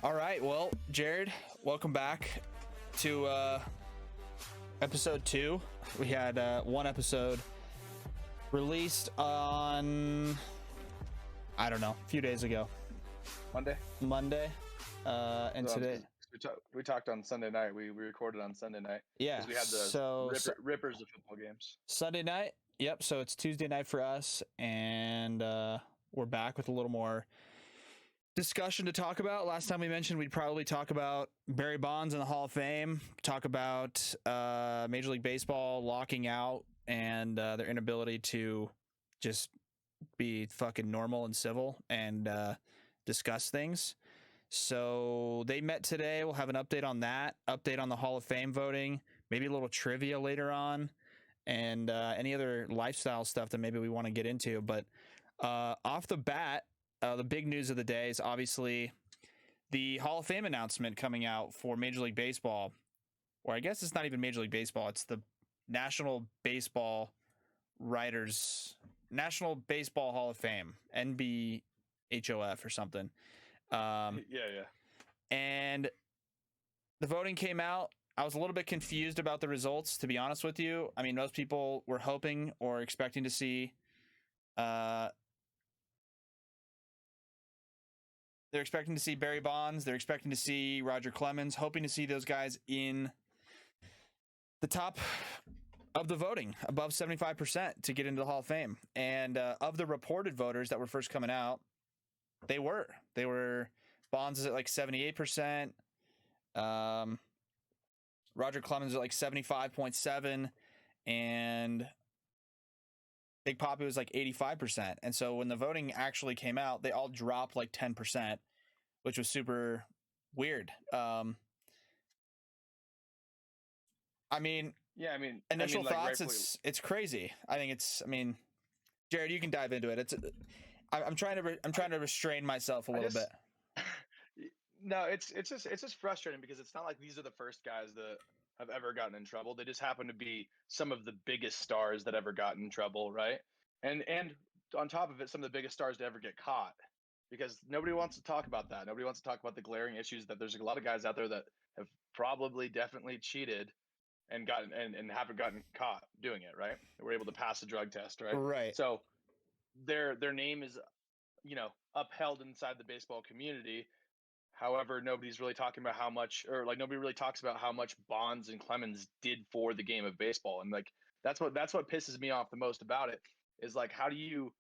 All right, well, Jared, welcome back to episode 2. We had one episode released on, I don't know, a few days ago. Monday. And today we talked on Sunday night. We recorded on Sunday night. Yeah, we had the rippers of football games. Sunday night. Yep. So it's Tuesday night for us, and we're back with a little more discussion to talk about. Last time we mentioned we'd probably talk about Barry Bonds in the Hall of Fame, talk about Major League Baseball locking out and their inability to just be fucking normal and civil and discuss things. So they met today. We'll have an update on that, update on the Hall of Fame voting, maybe a little trivia later on, and any other lifestyle stuff that maybe we want to get into. But off the bat, the big news of the day is obviously the Hall of Fame announcement coming out for Major League Baseball. Or I guess it's not even Major League Baseball. It's the National Baseball Hall of Fame, NBHOF or something. Yeah. And the voting came out. I was a little bit confused about the results, to be honest with you. I mean, most people were hoping or expecting to see they're expecting to see Barry Bonds. They're expecting to see Roger Clemens, hoping to see those guys in the top of the voting, above 75% to get into the Hall of Fame. And of the reported voters that were first coming out, they were. Bonds is at like 78%. Roger Clemens is at like 75.7%. And Big Papi was like 85%. And so when the voting actually came out, they all dropped like 10%, which was super weird. Initial thoughts, it's crazy. Jared, you can dive into it. I'm trying to restrain myself a little bit. No, it's just frustrating because it's not like these are the first guys that have ever gotten in trouble. They just happen to be some of the biggest stars that ever got in trouble, right? And on top of it, some of the biggest stars to ever get caught, because nobody wants to talk about that. Nobody wants to talk about the glaring issues that there's a lot of guys out there that have definitely cheated and haven't gotten caught doing it, right? They were able to pass a drug test, right? Right. So their name is, upheld inside the baseball community. However, nobody's really talking about nobody really talks about how much Bonds and Clemens did for the game of baseball. And like, that's what pisses me off the most about it is like, how do you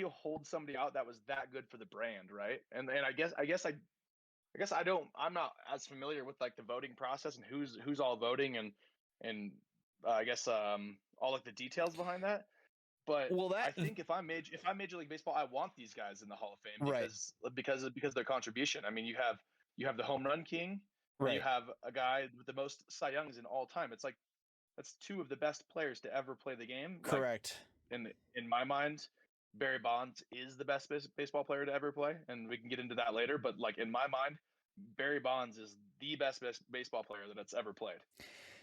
hold somebody out that was that good for the brand, right? And I guess I'm not as familiar with like the voting process and who's all voting and I guess all like the details behind that. But I think if I'm Major League Baseball, I want these guys in the Hall of Fame because of their contribution. I mean, you have the home run king, right? You have a guy with the most Cy Youngs in all time. It's like that's two of the best players to ever play the game. Correct. Like, in my mind, Barry Bonds is the best baseball player to ever play, and we can get into that later. But like in my mind, Barry Bonds is the best baseball player that's ever played.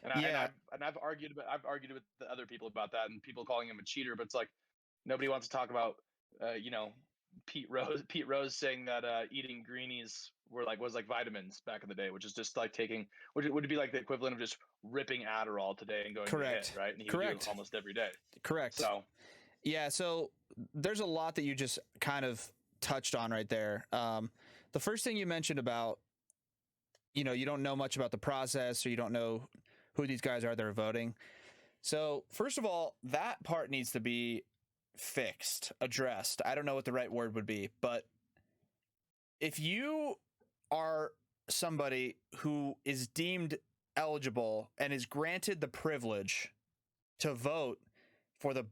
And I've argued with the other people about that, and people calling him a cheater. But it's like nobody wants to talk about, Pete Rose saying that eating greenies was like vitamins back in the day, which is just like would be like the equivalent of just ripping Adderall today and going Correct. to hit, right? And he Correct. would do it almost every day. Correct. So yeah, so there's a lot that you just kind of touched on right there. The first thing you mentioned about, you don't know much about the process, or you don't know who these guys are that are voting. So first of all, that part needs to be fixed, addressed. I don't know what the right word would be, but if you are somebody who is deemed eligible and is granted the privilege to vote for the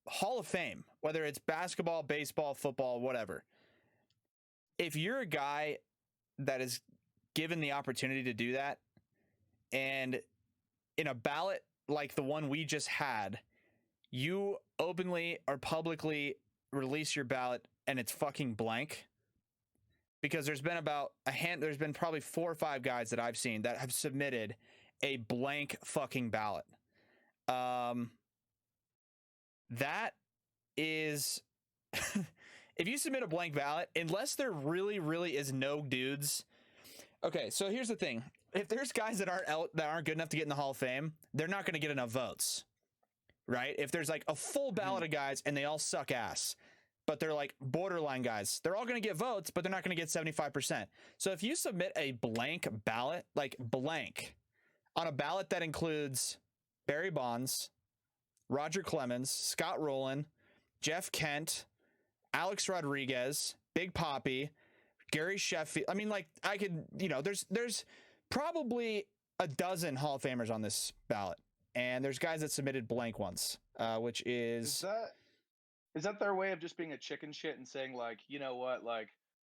Hall of Fame, whether it's basketball, baseball, football, whatever, if you're a guy that is given the opportunity to do that, and in a ballot like the one we just had, you openly or publicly release your ballot and it's fucking blank, because there's been probably 4 or 5 guys that I've seen that have submitted a blank fucking ballot. That is if you submit a blank ballot, unless there really, really is no dudes Okay, so here's the thing: if there's guys that aren't good enough to get in the Hall of Fame, they're not going to get enough votes, right? If there's like a full ballot of guys and they all suck ass, but they're like borderline guys, they're all going to get votes, but they're not going to get 75%. So if you submit a blank ballot, like blank, on a ballot that includes Barry Bonds, Roger Clemens, Scott Rowland, Jeff Kent, Alex Rodriguez, Big Papi, Gary Sheffield. I mean, like, I could, there's probably a dozen Hall of Famers on this ballot, and there's guys that submitted blank ones, which is that their way of just being a chicken shit and saying, like, you know what, like,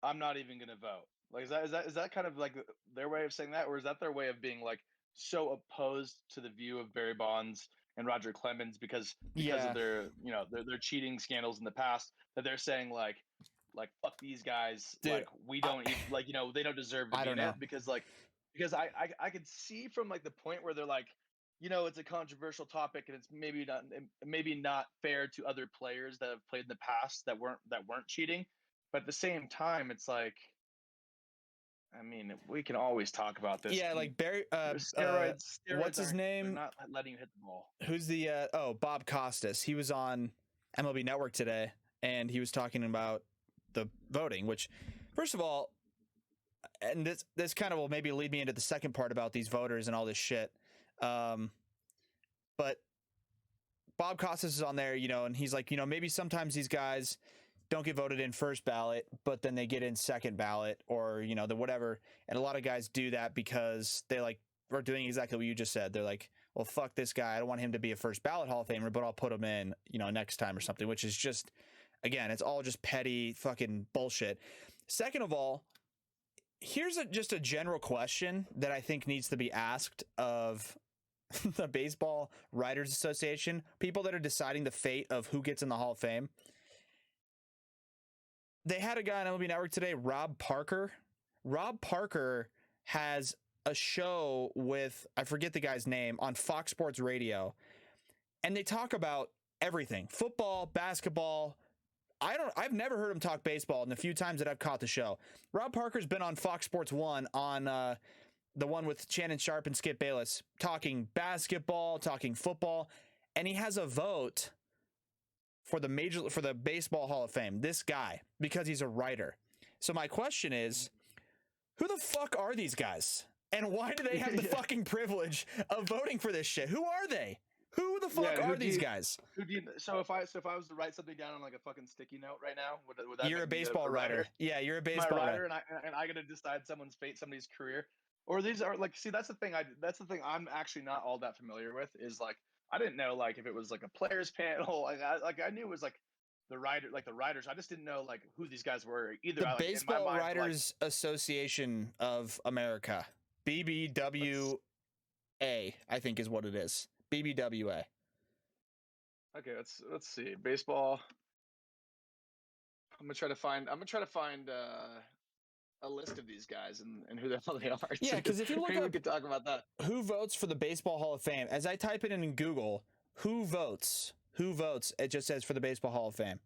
I'm not even gonna vote? Like, is that kind of like their way of saying that, or is that their way of being like so opposed to the view of Barry Bonds and Roger Clemens because of their their cheating scandals in the past, that they're saying like fuck these guys, dude, like we don't even, like, they don't deserve to be in it, because I could see from like the point where they're like, it's a controversial topic and it's maybe not fair to other players that have played in the past that weren't cheating, but at the same time it's like, I mean, we can always talk about this. Yeah, like Barry. Steroids. What's his name? They're not letting you hit the ball. Who's the? Bob Costas. He was on MLB Network today, and he was talking about the voting. Which, first of all, and this kind of will maybe lead me into the second part about these voters and all this shit. But Bob Costas is on there, and he's like, maybe sometimes these guys don't get voted in first ballot, but then they get in second ballot, or the whatever. And a lot of guys do that because they like are doing exactly what you just said. They're like, well, fuck this guy, I don't want him to be a first ballot Hall of Famer, but I'll put him in next time or something, which is just, again, it's all just petty fucking bullshit. Second of all, here's just a general question that I think needs to be asked of the Baseball Writers Association, people that are deciding the fate of who gets in the Hall of Fame. They had a guy on MLB Network today, Rob Parker. Rob Parker has a show with, I forget the guy's name, on Fox Sports Radio. And they talk about everything. Football, basketball. I've never heard him talk baseball in the few times that I've caught the show. Rob Parker's been on Fox Sports 1 on the one with Shannon Sharp and Skip Bayless, talking basketball, talking football, and he has a vote for the Baseball Hall of Fame, this guy, because he's a writer. So my question is, who the fuck are these guys? And why do they have the fucking privilege of voting for this shit? Who are they? Who the fuck are these guys? So if I was to write something down on like a fucking sticky note right now, would that you're a baseball writer? Yeah, you're a baseball writer. And I got to decide someone's fate, somebody's career, or these are like, see, that's the thing I'm actually not all that familiar with, is like, I didn't know like if it was like a players panel, I knew it was like the writers. I just didn't know like who these guys were either. The Baseball Writers Association of America, BBWA, I think is what it is. BBWA. Okay, let's see. Baseball. I'm gonna try to find a list of these guys and who the hell they are. Yeah, because if you look up, we could talk about that. Who votes for the Baseball Hall of Fame? As I type it in Google, who votes? It just says for the Baseball Hall of Fame.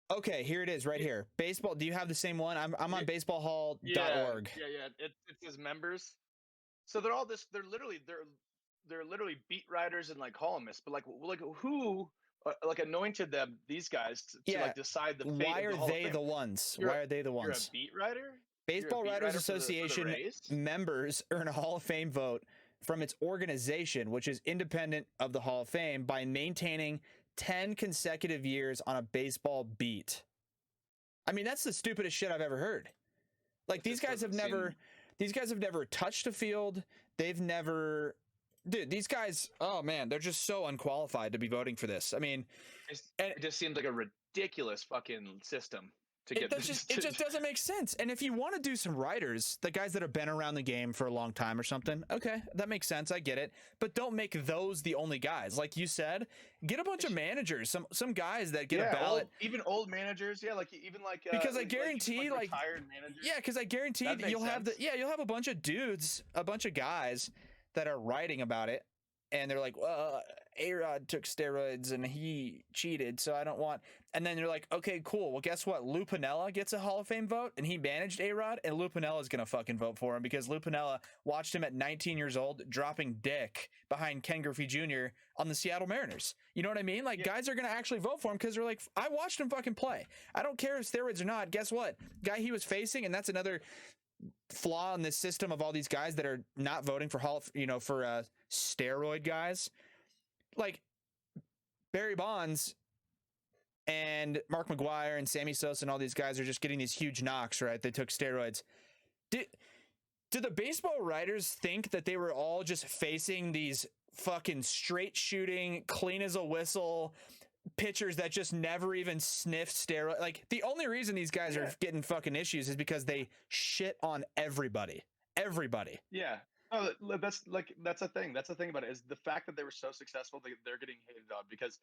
Okay, here it is, right here. Baseball. Do you have the same one? I'm on baseballhall.org. Yeah. It says members. So they're all this. They're literally beat writers and like columnists. But like who like anointed them, these guys, to like decide the fate. Why are they the ones? Why are they the ones? You're a beat writer. Baseball Writers Association members earn a Hall of Fame vote from its organization, which is independent of the Hall of Fame, by maintaining 10 consecutive years on a baseball beat. I mean, that's the stupidest shit I've ever heard. Like, these guys have never touched a field. They've never, dude, these guys, oh man, they're just so unqualified to be voting for this. I mean, it just seems like a ridiculous fucking system. It just doesn't make sense. And if you want to do some writers, the guys that have been around the game for a long time or something, okay, that makes sense. I get it. But don't make those the only guys. Like you said, get a bunch of managers, some guys that get a ballot. Even old managers, because I guarantee retired managers. Yeah, because I guarantee that you'll have a bunch of dudes, a bunch of guys that are writing about it, and they're like, well, A-Rod took steroids and he cheated, so I don't want. And then you're like, okay, cool. Well, guess what? Lou Piniella gets a Hall of Fame vote, and he managed A-Rod, and Lou Piniella is gonna fucking vote for him because Lou Piniella watched him at 19 years old dropping dick behind Ken Griffey Jr. on the Seattle Mariners. You know what I mean? Like, guys are gonna actually vote for him because they're like, I watched him fucking play. I don't care if steroids or not. Guess what? Guy he was facing, and that's another flaw in this system of all these guys that are not voting for steroid guys, like Barry Bonds and Mark McGwire and Sammy Sosa and all these guys are just getting these huge knocks, right? They took steroids. Do the baseball writers think that they were all just facing these fucking straight shooting, clean as a whistle pitchers that just never even sniffed steroid? Like, the only reason these guys are getting fucking issues is because they shit on everybody. Yeah. Oh, that's a thing. That's the thing about it, is the fact that they were so successful, they're getting hated on. Because,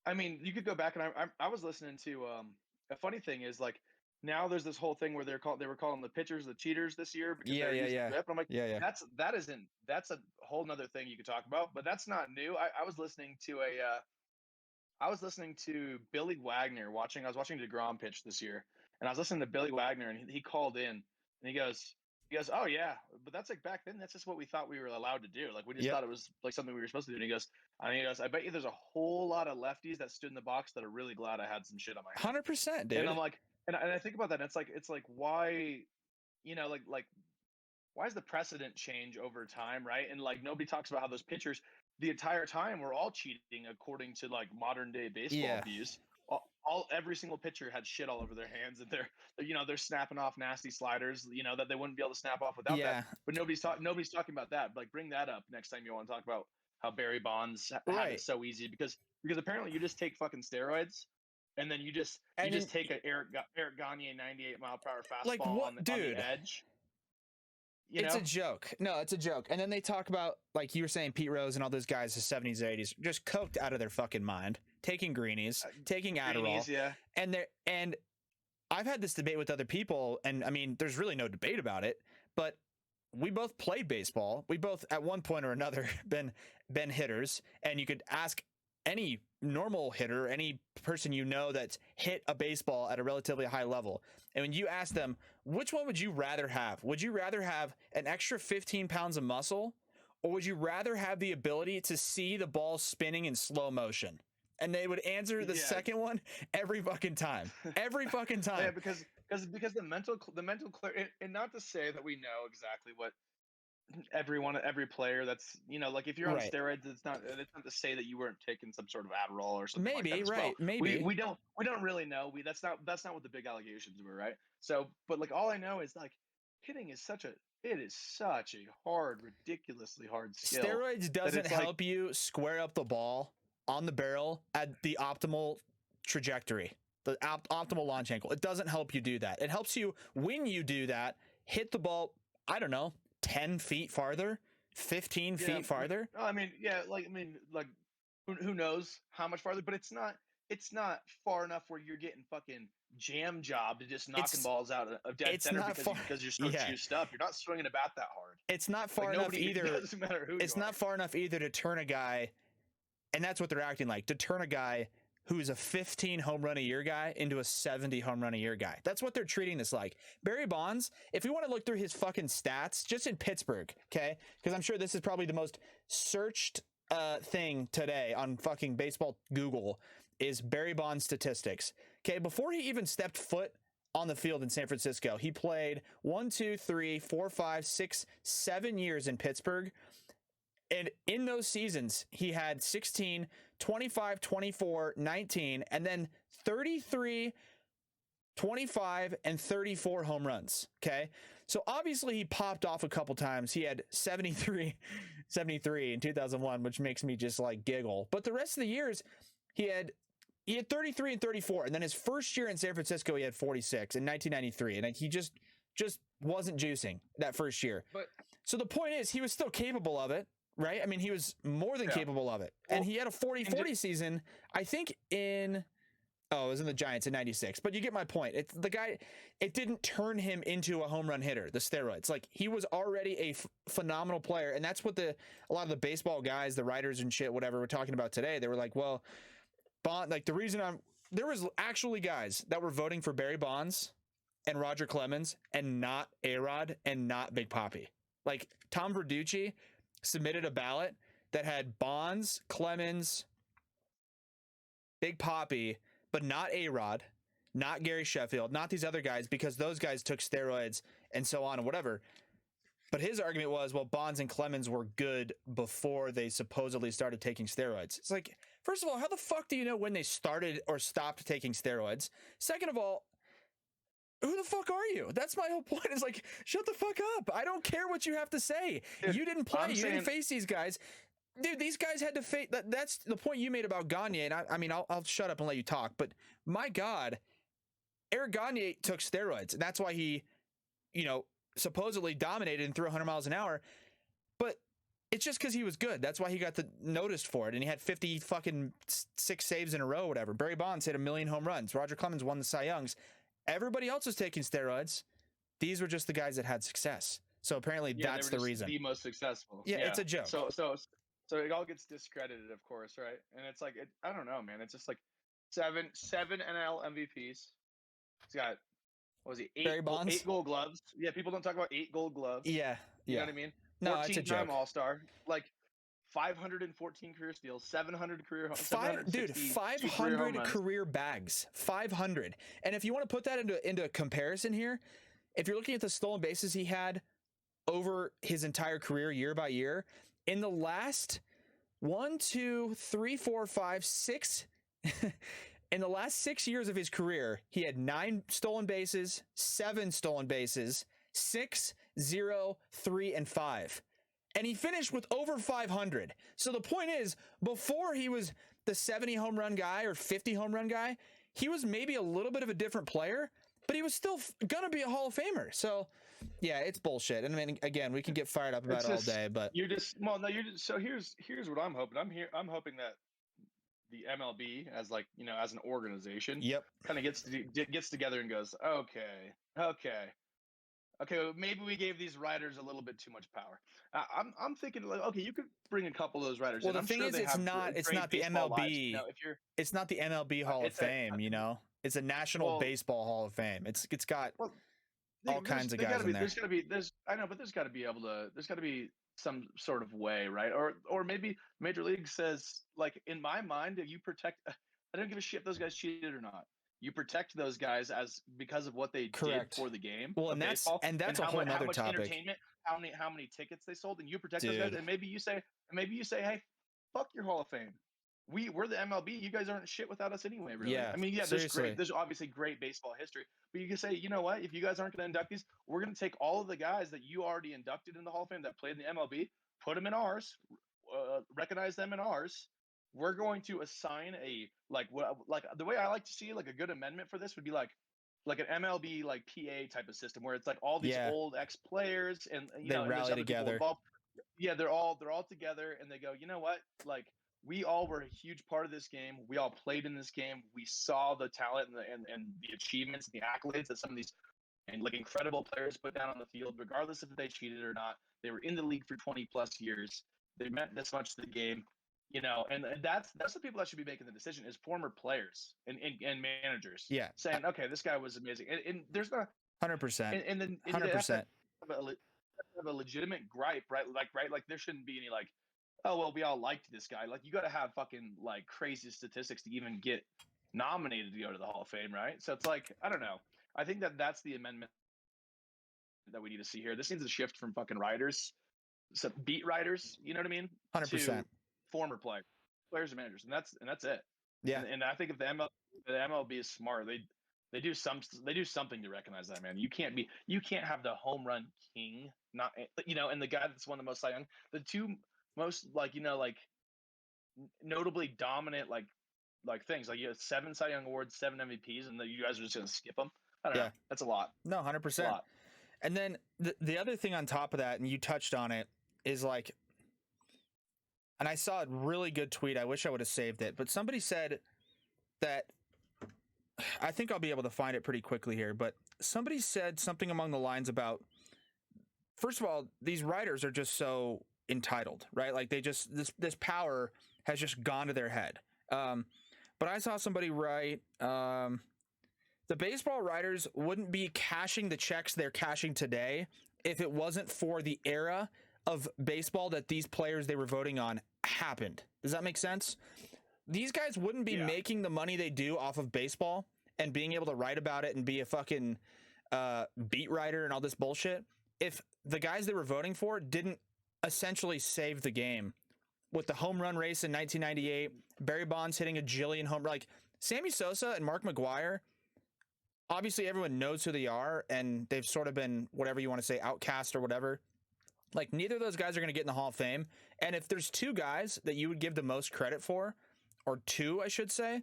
I mean, you could go back and I was listening to a funny thing is, like, now there's this whole thing where they were calling the pitchers the cheaters this year because they're using grip. And I'm like, that's a whole nother thing you could talk about, but that's not new. I was listening to Billy Wagner I was watching DeGrom pitch this year, and I was listening to Billy Wagner, and he called in and he goes, oh yeah, but that's like back then, that's just what we thought we were allowed to do. Like, we just thought it was like something we were supposed to do. And he goes, I bet you there's a whole lot of lefties that stood in the box that are really glad I had some shit on my hands. 100%, dude. And I'm like, and I think about that, and it's like why, like why does the precedent change over time, right? And like, nobody talks about how those pitchers the entire time were all cheating according to like modern day baseball views. Every single pitcher had shit all over their hands, and they're snapping off nasty sliders, that they wouldn't be able to snap off without that. But nobody's talking about that. Like, bring that up next time you want to talk about how Barry Bonds had it so easy, because apparently you just take fucking steroids, and then you just take a Eric Gagne 98 mile per hour fastball, like, on the edge. It's a joke. No, it's a joke. And then they talk about, like you were saying, Pete Rose and all those guys, the 70s, 80s, just coked out of their fucking mind, taking greenies, taking Adderall. And I've had this debate with other people, and I mean, there's really no debate about it, but we both played baseball. We both, at one point or another, been hitters, and you could ask any normal hitter, any person that's hit a baseball at a relatively high level, and when you ask them, which one would you rather have? Would you rather have an extra 15 pounds of muscle, or would you rather have the ability to see the ball spinning in slow motion? And they would answer the second one every fucking time. Every fucking time. Yeah, because the mental clarity, and not to say that we know exactly what every player that's, like, if you're on steroids, it's not to say that you weren't taking some sort of Adderall or something. Maybe, like that right? Well. Maybe we don't really know. That's not what the big allegations were, right? So, but like, all I know is, like, hitting is such a hard, ridiculously hard skill. Steroids doesn't help you square up the ball on the barrel at the optimal trajectory, the optimal launch angle. It doesn't help you do that. It helps you, when you do that, hit the ball, I don't know, 10 feet farther, 15 feet farther. Who knows how much farther, but it's not far enough where you're getting fucking jam job to just knocking balls out of dead center because you're so juiced up. You're not swinging a bat that hard. It's not far enough either. It doesn't matter who it's not far enough either to turn a guy, and that's what they're acting like, to turn a guy who is a 15 home run a year guy into a 70 home run a year guy. That's what they're treating this like. Barry Bonds, if we want to look through his fucking stats, just in Pittsburgh, okay? Because I'm sure this is probably the most searched thing today on fucking baseball Google is Barry Bonds statistics. Okay, before he even stepped foot on the field in San Francisco, he played 7 years in Pittsburgh. And in those seasons, he had 16, 25, 24, 19, and then 33, 25, and 34 home runs. Okay. So obviously he popped off a couple times. He had 73 in 2001, which makes me just like giggle. But the rest of the years, he had 33 and 34. And then his first year in San Francisco, he had 46 in 1993. And he just wasn't juicing that first year. So the point is, he was still capable of it. Right? I mean, he was more than capable of it. And he had a 40-40 season, I think, in Oh, it was in the Giants in '96. But you get my point. It's the guy. It didn't turn him into a home run hitter. The steroids, like he was already a phenomenal player, and that's what a lot of the baseball guys, the writers and shit, whatever, were talking about today. They were like, well, Bond. Like the reason there was actually guys that were voting for Barry Bonds and Roger Clemens and not A-Rod and not Big Papi. Like Tom Verducci submitted a ballot that had Bonds, Clemens, Big Papi, but not A-Rod, not Gary Sheffield, not these other guys, because those guys took steroids and so on and whatever. But his argument was, well, Bonds and Clemens were good before they supposedly started taking steroids. It's like, first of all, how the fuck do you know when they started or stopped taking steroids? Second of all, who the fuck are you? That's my whole point, is like, shut the fuck up. I don't care what you have to say. You didn't play. You didn't face these guys. Dude, these guys had to face that's the point you made about Gagne, and I mean, I'll shut up and let you talk, but my God, Eric Gagne took steroids, and that's why he, supposedly dominated and threw 100 miles an hour, but it's just because he was good. That's why he got noticed for it, and he had 50 fucking 6 saves in a row, whatever. Barry Bonds hit 1 million home runs. Roger Clemens won the Cy Youngs. Everybody else was taking steroids. These were just the guys that had success. So apparently that's the reason. The most successful. Yeah, it's a joke. So it all gets discredited, of course, right? And it's like, I don't know, man. It's just like seven NL MVPs. He's got, what was he? 8 gold gloves. Yeah, people don't talk about 8 gold gloves. Yeah. You know what I mean? No, it's a joke. 14-time All-Star. Like 514 career steals, 700 career home 500 career bags. 500. And if you want to put that into a comparison here, if you're looking at the stolen bases he had over his entire career, year by year, in the last 1, 2, 3, 4, 5, 6 in the last 6 years of his career, he had 9 stolen bases, 7 stolen bases, 6, 0, 3, and 5. And he finished with over 500. So the point is, before he was the 70 home run guy or 50 home run guy, he was maybe a little bit of a different player, but he was still going to be a Hall of Famer. So yeah, it's bullshit. And I mean, again, we can get fired up about it all day, but so here's what I'm hoping. I'm hoping that the MLB as as an organization, kind of gets together and goes, okay, well, maybe we gave these writers a little bit too much power. I'm thinking, like, okay, you could bring a couple of those writers. Well, in. the thing is, it's not the MLB. It's not the MLB Hall of Fame. It's a National Baseball Hall of Fame. It's got all kinds of guys in there. There's got to be some sort of way, right? Or maybe Major League says, like, in my mind, if you protect, I don't give a shit if those guys cheated or not. You protect those guys because of what they did for the game. Well, and that's a whole other topic. Entertainment, how many tickets they sold, and you protect those guys. And maybe you say, hey, fuck your Hall of Fame. We're the MLB. You guys aren't shit without us anyway, really. Yeah, I mean, yeah, there's obviously great baseball history, but you can say, you know what? If you guys aren't going to induct these, we're going to take all of the guys that you already inducted in the Hall of Fame that played in the MLB, put them in ours, recognize them in ours. We're going to assign like the way I like to see, like, a good amendment for this would be like an MLB like PA type of system where it's like all these old ex-players and they rally together. Yeah, they're all together and they go, you know what? Like, we all were a huge part of this game. We all played in this game. We saw the talent and the achievements and the accolades that some of these like incredible players put down on the field, regardless if they cheated or not. They were in the league for 20 plus years. They meant this much to the game. And that's the people that should be making the decision is former players and managers. Yeah, saying, okay, this guy was amazing, and there's not 100%, and then 100%. Have a legitimate gripe, right? Like there shouldn't be any like, oh well, we all liked this guy. Like, you got to have fucking like crazy statistics to even get nominated to go to the Hall of Fame, right? So it's like, I don't know. I think that's the amendment that we need to see here. This needs a shift from fucking writers, some beat writers, you know what I mean? 100%. Former players and managers, and that's it. Yeah. And I think if the MLB is smart, they do something to recognize that, man. You can't have the home run king, not, and the guy that's won the most Cy Young, the two most notably dominant like things, like you have 7 Cy Young awards, 7 MVPs, and you guys are just gonna skip them. I don't know. That's a lot. No, 100%. And then the other thing on top of that, and you touched on it, is like, and I saw a really good tweet. I wish I would have saved it, but somebody said that I think I'll be able to find it pretty quickly here, but somebody said something along the lines about, first of all, these writers are just so entitled, right? Like they just this power has just gone to their head. But I saw somebody write, the baseball writers wouldn't be cashing the checks they're cashing today if it wasn't for the era of baseball that these players they were voting on happened. Does that make sense? These guys wouldn't be making the money they do off of baseball and being able to write about it and be a fucking beat writer and all this bullshit if the guys they were voting for didn't essentially save the game with the home run race in 1998, Barry Bonds hitting a jillion home, like Sammy Sosa and Mark McGwire. Obviously, everyone knows who they are, and they've sort of been, whatever you want to say, outcast or whatever. Like, neither of those guys are going to get in the Hall of Fame. And if there's two guys that you would give the most credit for, or two, I should say,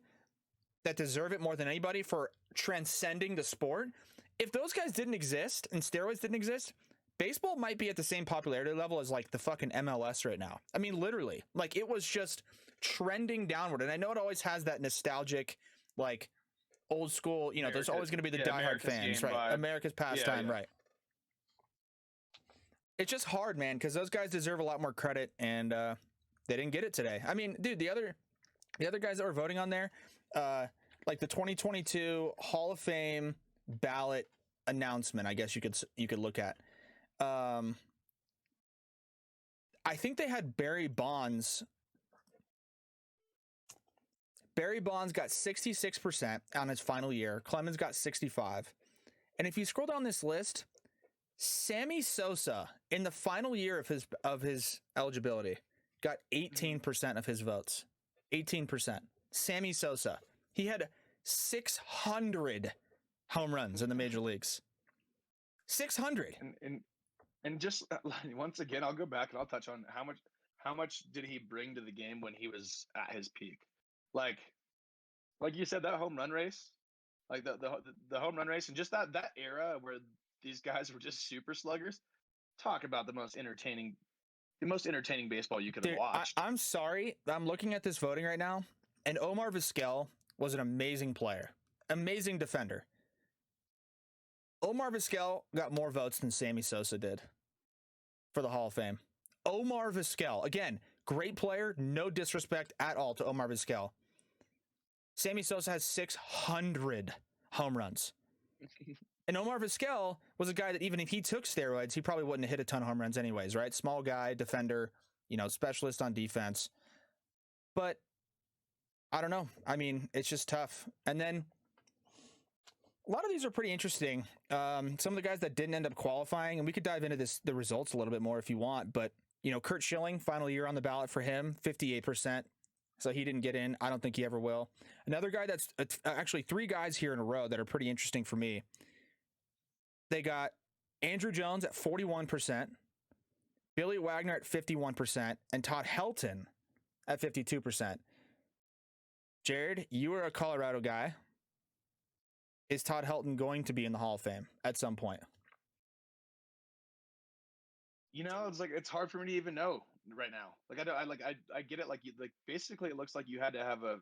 that deserve it more than anybody for transcending the sport, if those guys didn't exist and steroids didn't exist, baseball might be at the same popularity level as, like, the fucking MLS right now. I mean, literally. Like, it was just trending downward. And I know it always has that nostalgic, like, old school, you know, there's always going to be the diehard America's fans, game right? vibe. America's pastime, right? It's just hard, man, because those guys deserve a lot more credit, and they didn't get it today. I mean, dude, the other guys that were voting on there, like the 2022 Hall of Fame ballot announcement, I guess you could look at. I think they had Barry Bonds. Barry Bonds got 66% on his final year. Clemens got 65%. And if you scroll down this list, Sammy Sosa in the final year of his eligibility got 18% of his votes. 18%. Sammy Sosa. He had 600 home runs in the major leagues. 600. And just once again, I'll go back and I'll touch on how much did he bring to the game when he was at his peak. Like you said, that home run race, like the home run race, and just that era where these guys were just super sluggers. Talk about the most entertaining baseball you could have watched. I'm sorry, I'm looking at this voting right now, and Omar Vizquel was an amazing player, amazing defender. Omar Vizquel got more votes than Sammy Sosa did for the Hall of Fame. Omar Vizquel, again, great player, no disrespect at all to Omar Vizquel. Sammy Sosa has 600 home runs. And Omar Vizquel was a guy that even if he took steroids, he probably wouldn't have hit a ton of home runs anyways, right? Small guy, defender, you know, specialist on defense. But I don't know. I mean, it's just tough. And then a lot of these are pretty interesting. Some of the guys that didn't end up qualifying, and we could dive into the results a little bit more if you want, but you know, Kurt Schilling, final year on the ballot for him, 58%. So he didn't get in. I don't think he ever will. Another guy that's actually three guys here in a row that are pretty interesting for me. They got Andrew Jones at 41%, Billy Wagner at 51%, and Todd Helton at 52%. Jared, you are a Colorado guy. Is Todd Helton going to be in the Hall of Fame at some point? You know, it's hard for me to even know right now. I get it. Like basically, it looks like you had to have a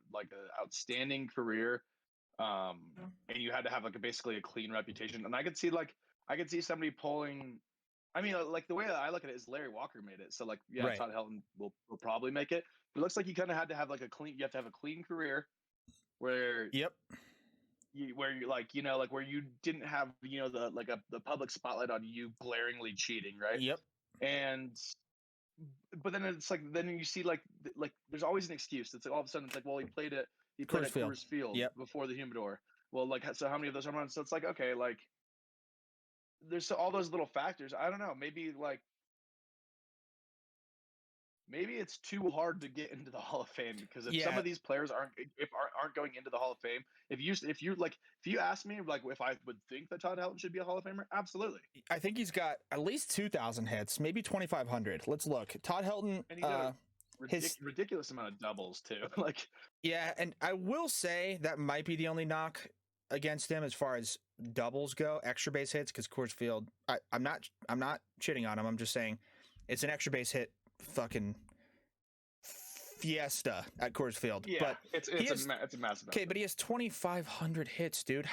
outstanding career, and you had to have basically a clean reputation. And I could see somebody pulling. I mean, like the way that I look at it is Larry Walker made it. So right. Todd Helton will probably make it. But it looks like you kind of had to have you have to have a clean career where where you didn't have the public spotlight on you glaringly cheating, right? Yep. But then it's then you see there's always an excuse. It's all of a sudden it's he played at Coors Field before the Humidor. Well, so how many of those home runs? So it's okay, there's all those little factors. I don't know. Maybe it's too hard to get into the Hall of Fame because if some of these players aren't going into the Hall of Fame, if you ask me if I would think that Todd Helton should be a Hall of Famer, absolutely. I think he's got at least 2,000 hits, maybe 2,500. Let's look. Todd Helton, and he's got a ridiculous amount of doubles too. Yeah, and I will say that might be the only knock against him as far as doubles go, extra base hits, because Coors Field. I'm not shitting on him. I'm just saying it's an extra base hit fucking fiesta at Coors Field. Yeah, but it's a massive. Okay, but he has 2,500 hits, dude.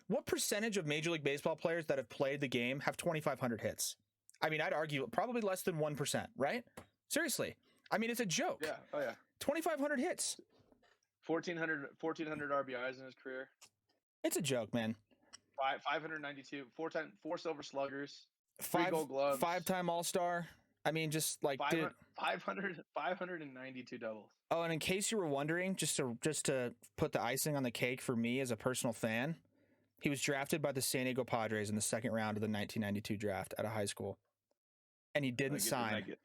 What percentage of Major League Baseball players that have played the game have 2,500 hits? I mean, I'd argue probably less than 1%, right? Seriously. I mean, it's a joke. Yeah. Oh yeah. 2,500 hits. 1,400 RBIs in his career. It's a joke, man. 592, four Silver Sluggers, 3 Gold Gloves, 5-time All-Star. I mean, just like 592 doubles. Oh, and in case you were wondering, just to put the icing on the cake for me as a personal fan, he was drafted by the San Diego Padres in the second round of the 1992 draft out of high school, and he didn't sign.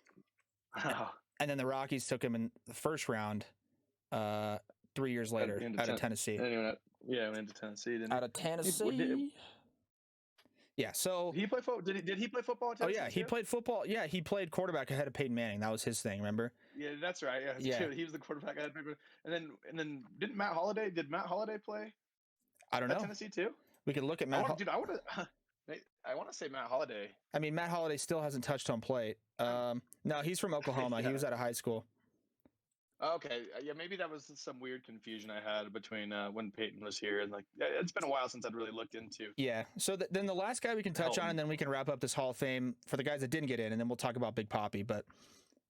And then the Rockies took him in the first round, 3 years later, out of Tennessee. Yeah, went to Tennessee. Out of Tennessee. Yeah, so he played football. Did he play football? Oh yeah, he played football. Yeah, he played quarterback ahead of Peyton Manning. That was his thing. Remember? Yeah, that's right. Yeah, he was the quarterback ahead of Peyton. And then didn't Matt Holliday? Did Matt Holliday play? I don't know. Tennessee too. We could look at Matt. I want to say Matt Holliday. I mean, Matt Holliday still hasn't touched home plate. No, he's from Oklahoma. Yeah. He was out of high school. Okay, yeah, maybe that was some weird confusion I had between when Peyton was here and it's been a while since I'd really looked into. Yeah, so then the last guy we can touch on, and then we can wrap up this Hall of Fame for the guys that didn't get in, and then we'll talk about Big Papi. But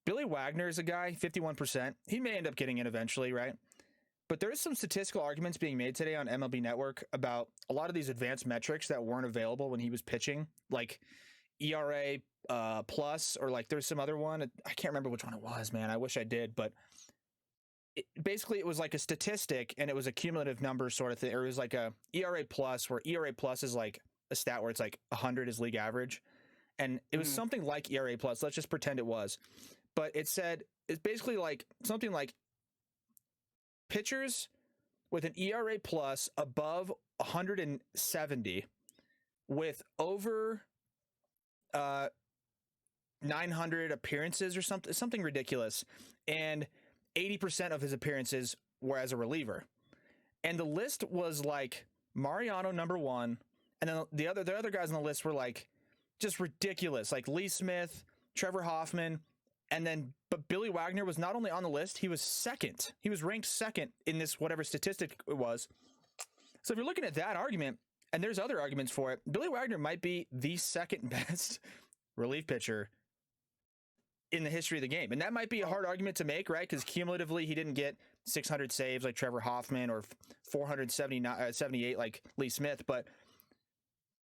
Billy Wagner is a guy, 51%. He may end up getting in eventually, right? But there is some statistical arguments being made today on MLB Network about a lot of these advanced metrics that weren't available when he was pitching, like ERA plus, or like there's some other one. I can't remember which one it was, man. I wish I did, but basically it was like a statistic and it was a cumulative number sort of thing, or it was like a ERA plus, where ERA plus is like a stat where it's like 100 is league average, and it was something like ERA plus. Let's just pretend it was, but it said it's basically like something like pitchers with an ERA plus above 170 with over 900 appearances or something ridiculous, and 80% of his appearances were as a reliever. And the list was like Mariano number 1, and then the other guys on the list were like just ridiculous, like Lee Smith, Trevor Hoffman, but Billy Wagner was not only on the list, he was second. He was ranked second in this whatever statistic it was. So if you're looking at that argument, and there's other arguments for it, Billy Wagner might be the second best relief pitcher in the history of the game. And that might be a hard argument to make, right? Because cumulatively, he didn't get 600 saves like Trevor Hoffman or 478 like Lee Smith. But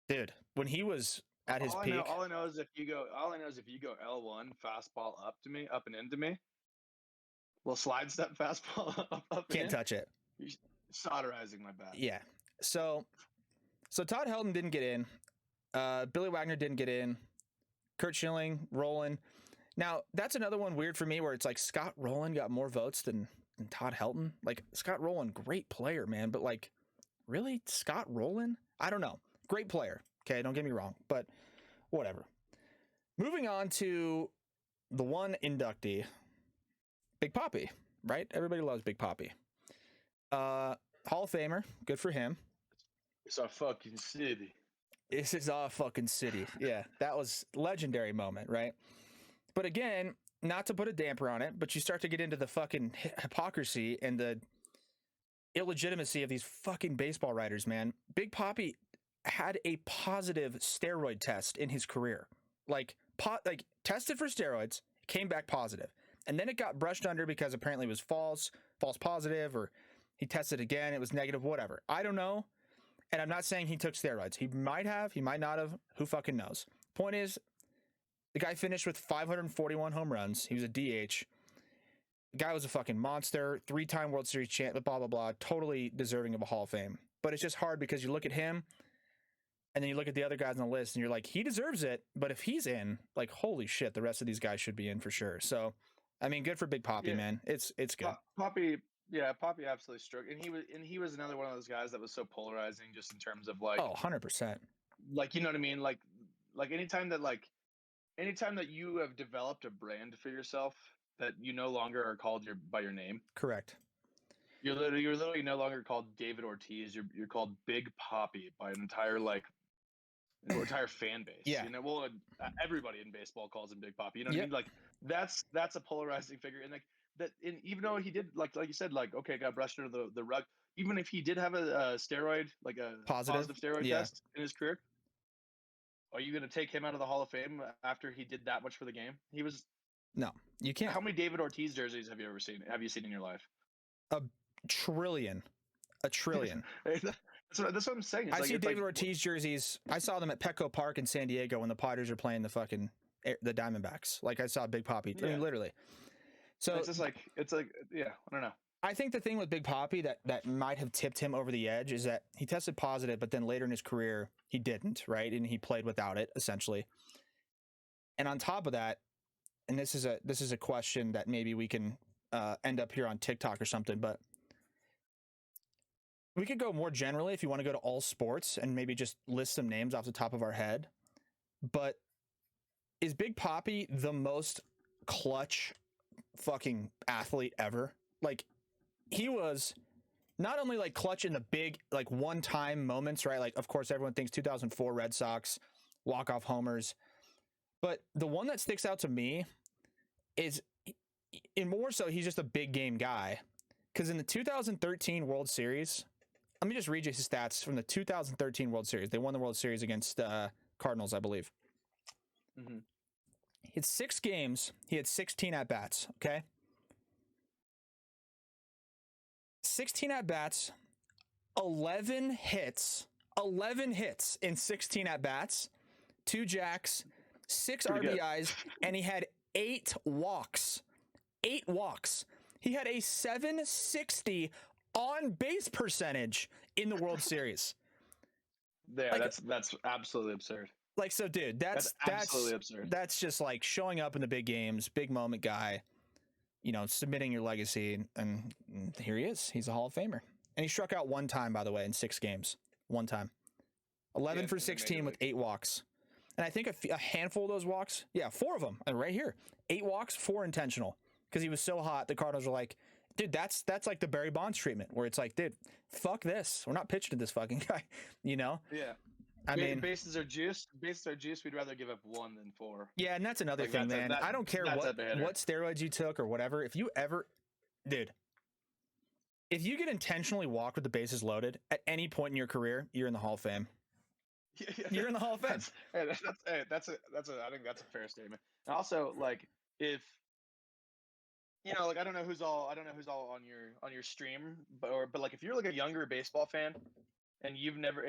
dude, when he was at his peak, all I know is if you go L1 fastball up and into me, little slide step fastball up can't touch it. You're soldering my bat. Yeah. So Todd Helton didn't get in. Billy Wagner didn't get in. Kurt Schilling, Roland. Now, that's another one weird for me where it's like Scott Rowland got more votes than Todd Helton. Like, Scott Rowland, great player, man. But, like, really? Scott Rowland? I don't know. Great player. Okay, don't get me wrong. But whatever. Moving on to the one inductee. Big Papi, right? Everybody loves Big Papi. Hall of Famer. Good for him. It's our fucking city. This is our fucking city. Yeah, that was a legendary moment, right? But again, not to put a damper on it, but you start to get into the fucking hypocrisy and the illegitimacy of these fucking baseball writers, man. Big Papi had a positive steroid test in his career. Like tested for steroids, came back positive. And then it got brushed under because apparently it was false positive, or he tested again, it was negative, whatever. I don't know. And I'm not saying he took steroids. He might have, he might not have. Who fucking knows? Point is, the guy finished with 541 home runs. He was a DH. The guy was a fucking monster, 3-time World Series champ, blah, blah, blah. Totally deserving of a Hall of Fame. But it's just hard because you look at him and then you look at the other guys on the list and you're like, he deserves it. But if he's in, like, holy shit, the rest of these guys should be in for sure. So, I mean, good for Big Papi, man. It's good. Papi absolutely struck. And he was another one of those guys that was so polarizing just in terms of like, 100%. Like, you know what I mean? Like anytime that you have developed a brand for yourself that you no longer are called by your name. Correct. You're literally no longer called David Ortiz. You're called Big Papi by an entire fan base. Yeah. You know, well, everybody in baseball calls him Big Papi. You know what I mean? Like that's a polarizing figure. And like even though he did like you said, like okay, got brushed under the rug. Even if he did have a steroid, like a Positive? positive steroid Yeah. test in his career, are you going to take him out of the Hall of Fame after he did that much for the game? He was. No, you can't. How many David Ortiz jerseys have you ever seen? Have you seen in your life? A trillion. That's what I'm saying. I see David Ortiz jerseys. I saw them at Petco Park in San Diego when the Padres are playing the Diamondbacks. Like I saw Big Papi. I mean, literally. So it's just like yeah. I don't know. I think the thing with Big Papi that might have tipped him over the edge is that he tested positive, but then later in his career he didn't, right? And he played without it essentially. And on top of that, and this is a question that maybe we can end up here on TikTok or something, but we could go more generally if you want to go to all sports and maybe just list some names off the top of our head. But is Big Papi the most clutch fucking athlete ever? Like, he was not only like clutch in the big, like one-time moments, right? Like, of course, everyone thinks 2004 Red Sox, walk-off homers. But the one that sticks out to me is, in more so, he's just a big game guy. Because in the 2013 World Series, let me just read you his stats from the 2013 World Series. They won the World Series against Cardinals, I believe. Mm-hmm. He had 6 games. He had 16 at-bats, okay? 16 at-bats, 11 hits in 16 at-bats, 2 jacks, 6 RBIs, and he had 8 walks. 8 walks. He had a 760 on-base percentage in the World Series. Yeah, like, that's absolutely absurd. Like, so, dude, that's absolutely absurd. That's just like showing up in the big games, big moment guy, you know, submitting your legacy, and here he is. He's a Hall of Famer. And he struck out 1 time, by the way, in 6 games. 1 time. 11 for 16 with 8 walks. And I think a handful of those walks, 4 of them, and right here. 8 walks, 4 intentional. Because he was so hot, the Cardinals were like, dude, that's like the Barry Bonds treatment, where it's like, dude, fuck this. We're not pitching to this fucking guy, you know? Yeah. I mean, bases are juice. We'd rather give up 1 than 4. Yeah, and that's another thing, man. I don't care what steroids you took or whatever. If you ever, dude, if you get intentionally walked with the bases loaded at any point in your career, you're in the Hall of Fame. You're in the Hall of Fame. I think that's a fair statement. And also, like, if you know, like, I don't know who's all on your stream, but like, if you're like a younger baseball fan and you've never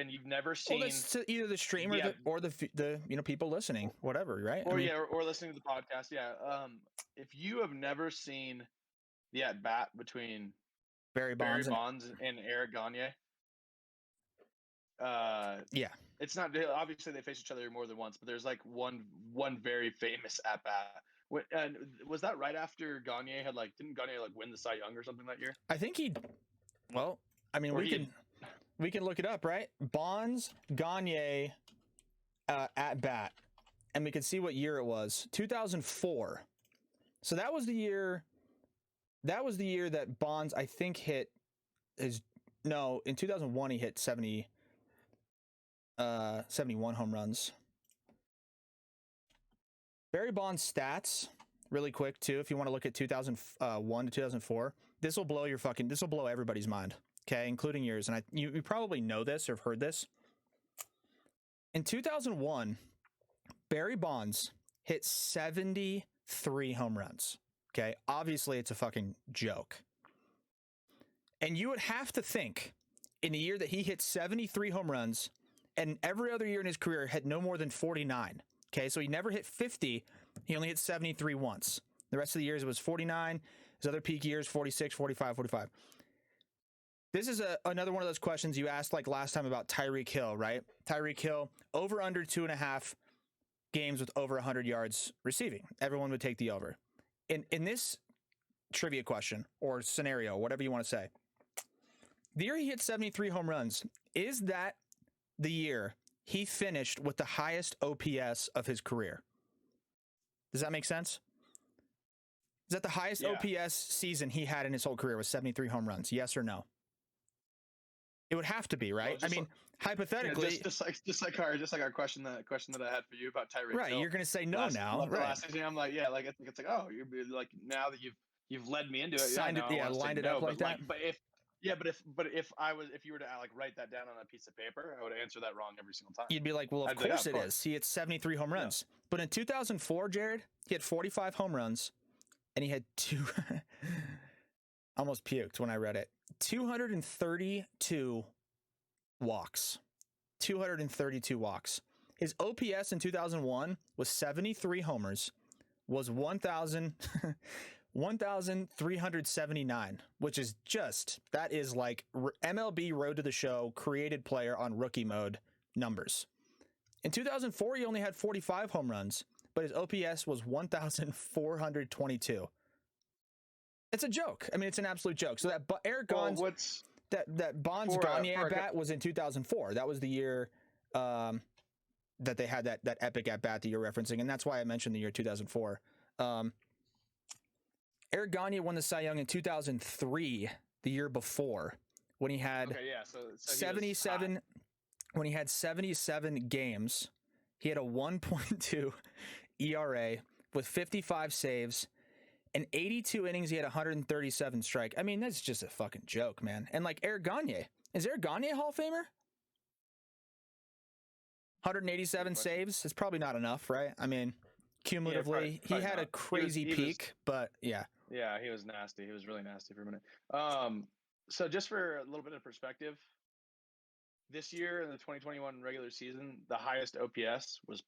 seen, well, that's either the streamer or the you know, people listening, whatever, right? Or or listening to the podcast, if you have never seen the at bat between Barry Bonds and Eric Gagne, it's not, obviously they face each other more than once, but there's like one very famous at bat. And was that right after Gagne had didn't Gagne win the Cy Young or something that year? I think well, I mean, we can look it up, right? Bonds, Gagne at bat, and we can see what year it was. 2004. So that was the year that Bonds, I think, hit in 2001 he hit 71 home runs. Barry Bonds stats, really quick too, if you want to look at 2001 to 2004. This will blow everybody's mind, okay, including yours. And you probably know this or have heard this. In 2001, Barry Bonds hit 73 home runs. Okay, obviously it's a fucking joke. And you would have to think, in the year that he hit 73 home runs, and every other year in his career had no more than 49. Okay, so he never hit 50. He only hit 73 once. The rest of the years it was 49. His other peak years, 46, 45, 45. This is another one of those questions you asked like last time about Tyreek Hill, right? Tyreek Hill, over under 2.5 games with over 100 yards receiving. Everyone would take the over. In this trivia question or scenario, whatever you want to say, the year he hit 73 home runs, is that the year he finished with the highest OPS of his career? Does that make sense? Is that the highest OPS season he had in his whole career was 73 home runs? Yes or no? It would have to be, right? Well, I mean, hypothetically, just like our question that I had for you about Tyreek. Right, Hill. You're going to say no now, right? Last season, I'm like, it's like, oh, you're like, now that you've You've led me into it. Signed it, yeah, lined it up like that. But if you were to like write that down on a piece of paper, I would answer that wrong every single time. You'd be like, well, of course it is. He hit 73 home runs. But in 2004, Jared, he had 45 home runs, and he had almost puked when I read it, 232 walks. 232 walks. His OPS in 2001 was 73 homers, was 1,379, which is that is like MLB Road to the Show created player on rookie mode numbers. In 2004, he only had 45 home runs, but his OPS was 1,422. It's a joke. I mean, it's an absolute joke. So that Eric Gons, that Bonds Gagne at bat was in 2004. That was the year that they had that epic at bat that you're referencing, and that's why I mentioned the year 2004. Eric Gagne won the Cy Young in 2003, the year before, when he had 77. When he had 77 games, he had a 1.2 ERA with 55 saves. In 82 innings, he had 137 strike. I mean, that's just a fucking joke, man. And like Eric Gagne, is Eric Gagne a Hall of Famer? 187 saves. It's probably not enough, right? I mean, cumulatively, he had a crazy peak, but yeah. Yeah, he was nasty. He was really nasty for a minute. So just for a little bit of perspective, this year in the 2021 regular season, the highest OPS was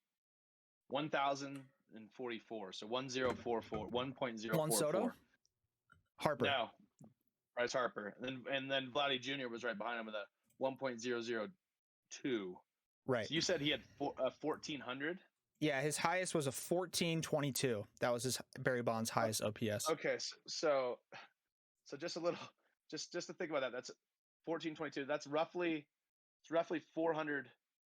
1,044. So 1.044. Juan Soto? Harper. No, Bryce Harper. And then Vladdy Jr. was right behind him with a 1.002. Right. So you said he had 1,400? Yeah, his highest was a 1422. That was his Barry Bonds' highest OPS. Okay, so just a little, just to think about that. That's 1422. That's roughly 400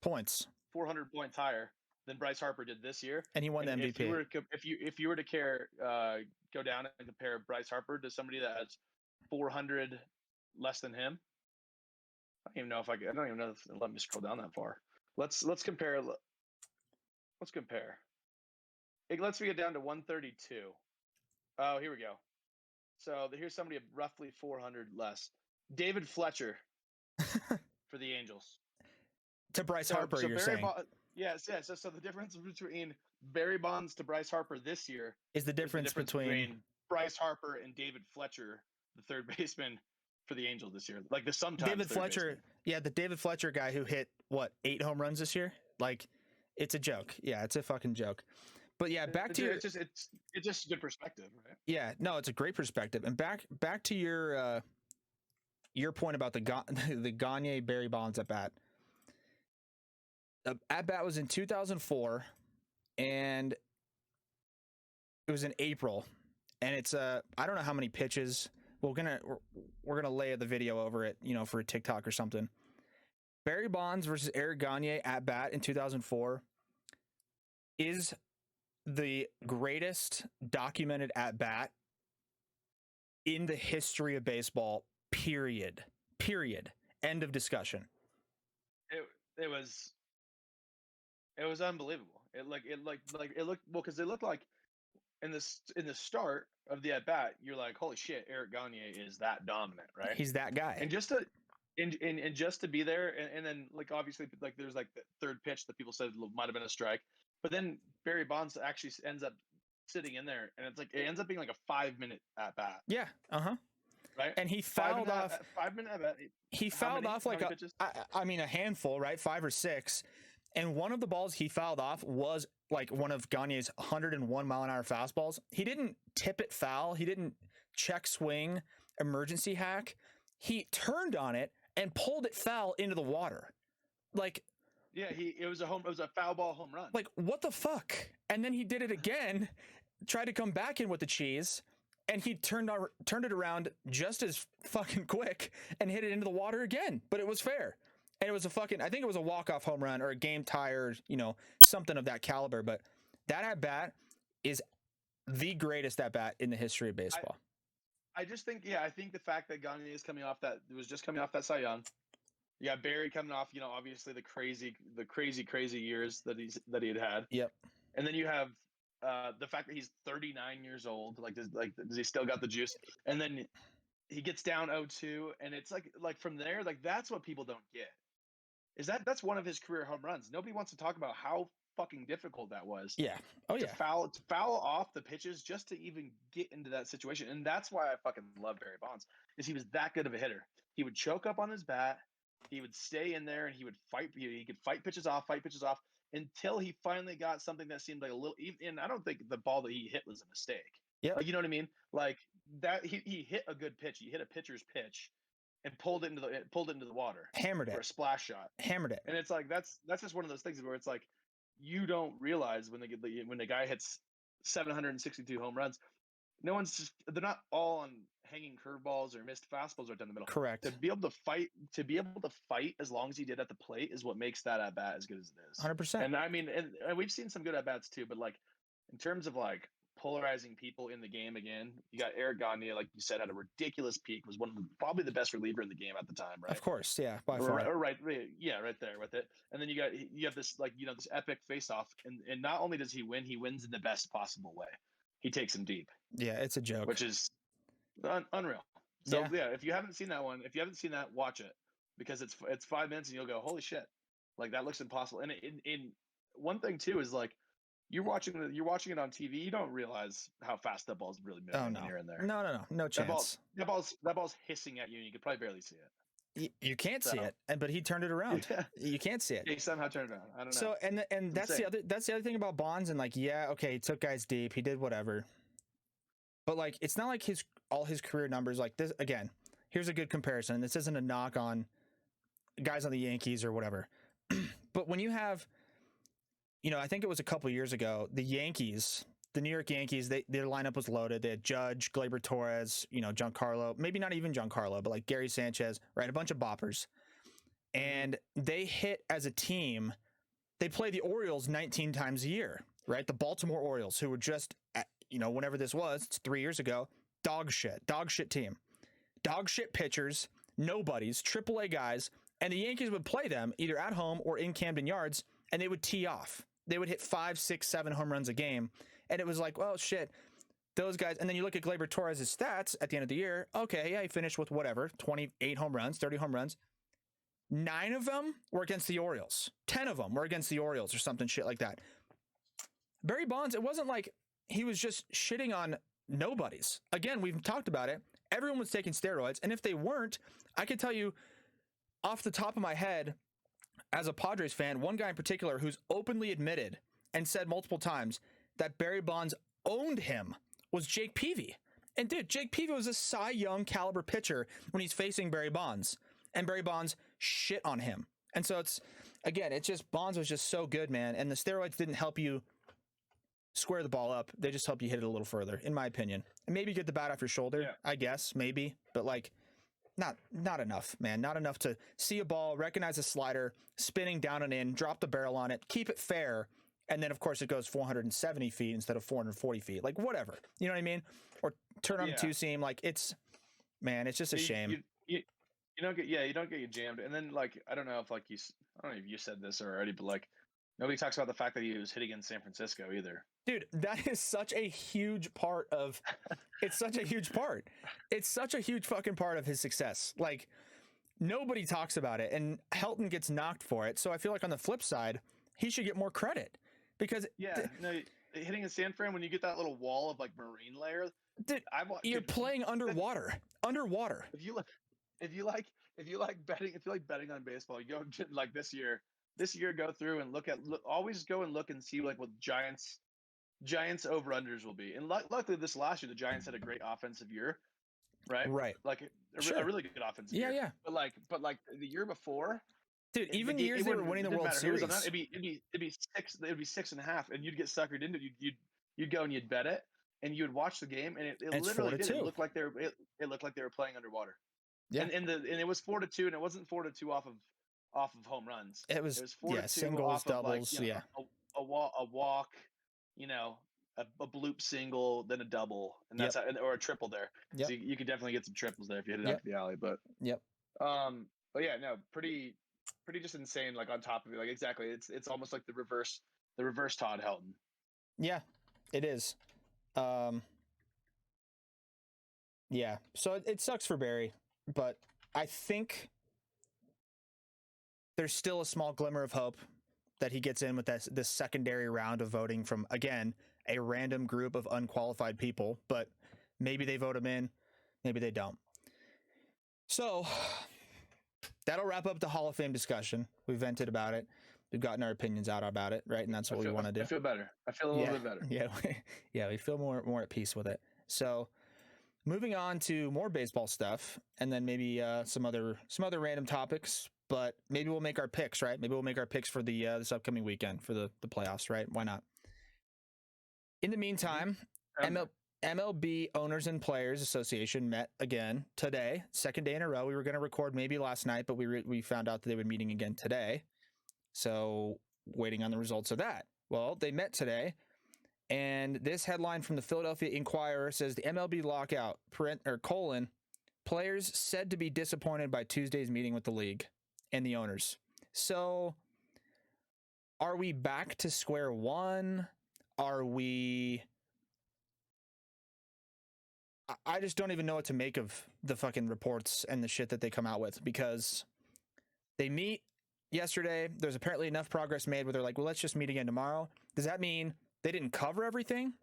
points. 400 points higher than Bryce Harper did this year, and he won the MVP. If you were to go down and compare Bryce Harper to somebody that has 400 less than him, I don't even know if let me scroll down that far. Let's compare. Let's compare. Let's get down to 132. Oh, here we go. So here's somebody roughly 400 less. David Fletcher for the Angels. To Bryce Harper, you're saying? Yes. So the difference between Barry Bonds to Bryce Harper this year is the difference between Bryce Harper and David Fletcher, the third baseman for the Angels this year. Like the sometimes David Fletcher, the David Fletcher guy who hit 8 home runs this year? Like, it's a joke. Yeah, it's a fucking joke. But yeah, back to it's just good perspective, right? Yeah, no, it's a great perspective. And back to your point about the Gagne Barry Bonds at bat. The at bat was in 2004, and it was in April, and it's I don't know how many pitches. We're gonna lay the video over it, for a TikTok or something. Barry Bonds versus Eric Gagne at bat in 2004 is the greatest documented at bat in the history of baseball. Period. End of discussion. It was unbelievable. It looked because it looked like in the start of the at bat, you're like, holy shit, Eric Gagne is that dominant, right? He's that guy. And just to be there, and then like obviously like there's like the third pitch that people said might have been a strike, but then Barry Bonds actually ends up sitting in there, and it's like it ends up being like a 5-minute at bat. Yeah. Right. And he fouled off 5-minute at bat. He fouled off like a handful, right? 5 or 6. And one of the balls he fouled off was like one of Gagne's 101 mile an hour fastballs. He didn't tip it foul. He didn't check swing, emergency hack. He turned on it and pulled it foul into the water. Like, yeah, it was a foul ball home run. Like, what the fuck? And then he did it again, tried to come back in with the cheese, and he turned it around just as fucking quick and hit it into the water again. But it was fair. And it was I think it was a walk-off home run or a game tie or, something of that caliber. But that at-bat is the greatest at-bat in the history of baseball. I think the fact that Gagne is coming off that Cy Young. You got Barry coming off, obviously the crazy years that he had. Yep. And then you have the fact that he's 39 years old, does he still got the juice? And then he gets down 0-2, and it's like from there, like that's what people don't get. Is that's one of his career home runs. Nobody wants to talk about how fucking difficult that was. Yeah. Oh to yeah. foul off the pitches just to even get into that situation. And that's why I fucking love Barry Bonds, is he was that good of a hitter. He would choke up on his bat, he would stay in there, and he would fight. He could fight pitches off until he finally got something that seemed like a little. And I don't think the ball that he hit was a mistake. Yeah. Like, you know what I mean? Like that, he hit a good pitch. He hit a pitcher's pitch and pulled it into the water. Hammered it for a splash shot. Hammered it. And it's like that's just one of those things where it's like you don't realize when the guy hits 762 home runs, they're not all on hanging curveballs or missed fastballs right down the middle. Correct. To be able to fight as long as he did at the plate is what makes that at bat as good as it is. 100%. And I mean, and we've seen some good at bats too, but like in terms of like polarizing people in the game again, you got Eric Gagne, like you said, had a ridiculous peak, was probably the best reliever in the game at the time, right? Of course, yeah, by far. Right there with it. And then you have this, like, you know, this epic face-off, and not only does he win, he wins in the best possible way. He takes him deep. Yeah, it's a joke, which is unreal. So yeah, if you haven't seen that, watch it, because it's 5 minutes and you'll go, holy shit, like that looks impossible. And in one thing too is like, you're watching it on TV. You don't realize how fast that ball's really moving here and there. No chance. That ball's hissing at you, and you could probably barely see it. You can't see it, but he turned it around. Yeah. You can't see it. He somehow turned it around. I don't know. So and that's the other thing about Bonds, and like, yeah, okay, he took guys deep, he did whatever, but like, it's not like all his career numbers like this. Again, here's a good comparison. This isn't a knock on guys on the Yankees or whatever, but when you have, you know, I think it was a couple years ago, the New York Yankees, their lineup was loaded. They had Judge, Gleyber Torres, you know, Giancarlo, maybe not even Giancarlo, but like Gary Sanchez, right? A bunch of boppers. And they hit as a team. They play the Orioles 19 times a year, right? The Baltimore Orioles, who were just, you know, whenever this was, it's 3 years ago, dog shit team. Dog shit pitchers, nobodies, AAA guys. And the Yankees would play them either at home or in Camden Yards, and they would tee off. They would hit 5, 6, 7 home runs a game. And it was like, well, shit, those guys. And then you look at Gleyber Torres' stats at the end of the year. Okay, yeah, he finished with whatever, 28 home runs, 30 home runs. 9 of them were against the Orioles. 10 of them were against the Orioles or something shit like that. Barry Bonds, it wasn't like he was just shitting on nobodies. Again, we've talked about it. Everyone was taking steroids. And if they weren't, I can tell you off the top of my head, as a Padres fan, one guy in particular who's openly admitted and said multiple times that Barry Bonds owned him was Jake Peavy. And dude, Jake Peavy was a Cy Young caliber pitcher when he's facing Barry Bonds, and Barry Bonds shit on him. And so it's just, Bonds was just so good, man. And the steroids didn't help you square the ball up. They just help you hit it a little further, in my opinion. And maybe get the bat off your shoulder, I guess, maybe. But like, not enough, man. Not enough to see a ball, recognize a slider, spinning down and in, drop the barrel on it, keep it fair, and then, of course, it goes 470 feet instead of 440 feet. Like, whatever. You know what I mean? Or turn on the two-seam. Like, it's just a shame. You don't get jammed. And then, like, I don't know if you said this already, but, like, nobody talks about the fact that he was hitting in San Francisco either. Dude, that is such a huge part of it's such a huge part. It's such a huge fucking part of his success. Like, nobody talks about it, and Helton gets knocked for it. So I feel like on the flip side, he should get more credit because hitting in San Fran, when you get that little wall of like marine layer, dude, you're playing underwater. If you like betting on baseball, you go like this year go through and always go and look and see like what Giants over-unders will be. And luckily this last year, the Giants had a great offensive year, right? Like a really good offensive year. Yeah. But like the year before, dude, even the years they were winning the World Series, it'd be 6.5, and you'd get suckered into it. You'd go and you'd bet it, and you'd watch the game, and it literally did. It looked like they were playing underwater. Yeah. And it was 4-2, and it wasn't 4-2 off of home runs. It was 4-2 singles, doubles, of, like, a walk, you know, a bloop single, then a double, and that's or a triple there. Yep. So you could definitely get some triples there if you hit it out to the alley. But but yeah, no, pretty just insane. Like on top of it, like exactly, it's almost like the reverse Todd Helton. Yeah, It is. Yeah. So it sucks for Barry, but I think there's still a small glimmer of hope that he gets in with this secondary round of voting from, again, a random group of unqualified people, but maybe they vote him in, maybe they don't. So that'll wrap up the Hall of Fame discussion. We vented about it. We've gotten our opinions out about it, right? And that's what we want to do. I feel better. I feel a little bit better. Yeah, yeah, we feel more at peace with it. So moving on to more baseball stuff, and then maybe some other random topics. But maybe we'll make our picks, right? Maybe we'll make our picks for the this upcoming weekend for the playoffs, right? Why not? In the meantime, MLB Owners and Players Association met again today, second day in a row. We were going to record maybe last night, but we found out that they were meeting again today. So waiting on the results of that. Well, they met today, and this headline from the Philadelphia Inquirer says the MLB lockout, players said to be disappointed by Tuesday's meeting with the league and the owners. So are we back to square one? Are we... I just don't even know what to make of the fucking reports and the shit that they come out with, because they meet yesterday. There's apparently enough progress made where they're like, well, let's just meet again tomorrow. Does that mean they didn't cover everything,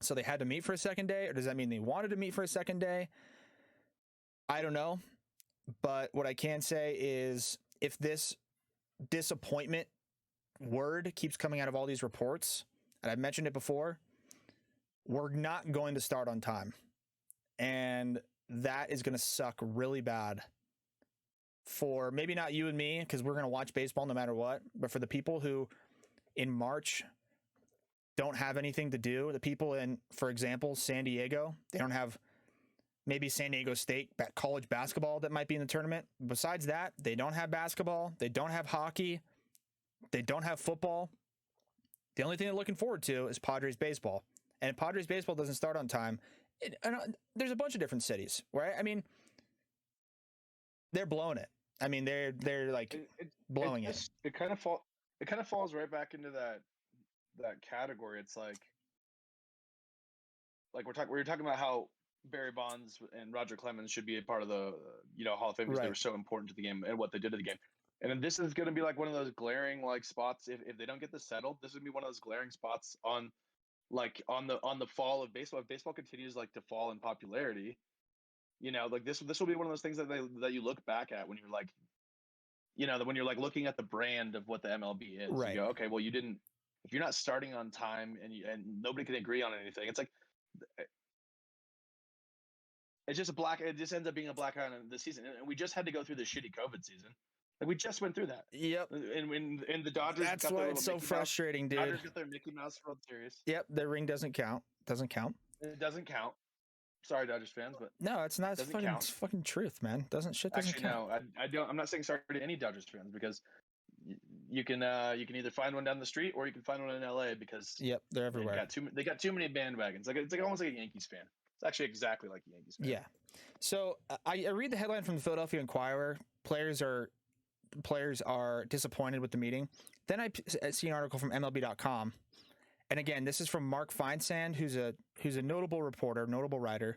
so they had to meet for a second day? Or does that mean they wanted to meet for a second day? I don't know. But what I can say is, if this disappointment word keeps coming out of all these reports, and I've mentioned it before, we're not going to start on time. And that is going to suck really bad for maybe not you and me, because we're going to watch baseball no matter what, but for the people who in March don't have anything to do, the people in, for example, San Diego, they don't have maybe San Diego State college basketball that might be in the tournament. Besides that, they don't have basketball, they don't have hockey, they don't have football. The only thing they're looking forward to is Padres baseball. And if Padres baseball doesn't start on time, there's a bunch of different cities, right? I mean, they're blowing it. I mean, they're like blowing it. It kind of falls right back into that category. It's like we're talking about how Barry Bonds and Roger Clemens should be a part of the Hall of Fame because they were so important to the game and what they did to the game. And then this is going to be like one of those glaring like spots. If they don't get this settled, this is going to be one of those glaring spots on the fall of baseball. If baseball continues like to fall in popularity, like this will be one of those things that you look back at when you're like, when you're like looking at the brand of what the MLB is. Right. You go, okay, well, if you're not starting on time and nobody can agree on anything, it's like it just ends up being a black eye on the season. And we just had to go through the shitty COVID season. Like we just went through that. Yep. And the Dodgers. That's why it's so frustrating, dude. Dodgers got their Mickey Mouse World Series. Yep, their ring doesn't count. Doesn't count. It doesn't count. Sorry, Dodgers fans, but no, it's not. It's fucking truth, man. Doesn't count. No, I don't. I'm not saying sorry to any Dodgers fans, because you can either find one down the street or you can find one in LA, because yep, they're everywhere. They got too many bandwagons. It's like almost like a Yankees fan. It's actually exactly like a Yankees fan. Yeah. So I read the headline from the Philadelphia Inquirer. Players are disappointed with the meeting. Then I see an article from MLB.com. And again, this is from Mark Feinsand, who's a notable reporter, notable writer.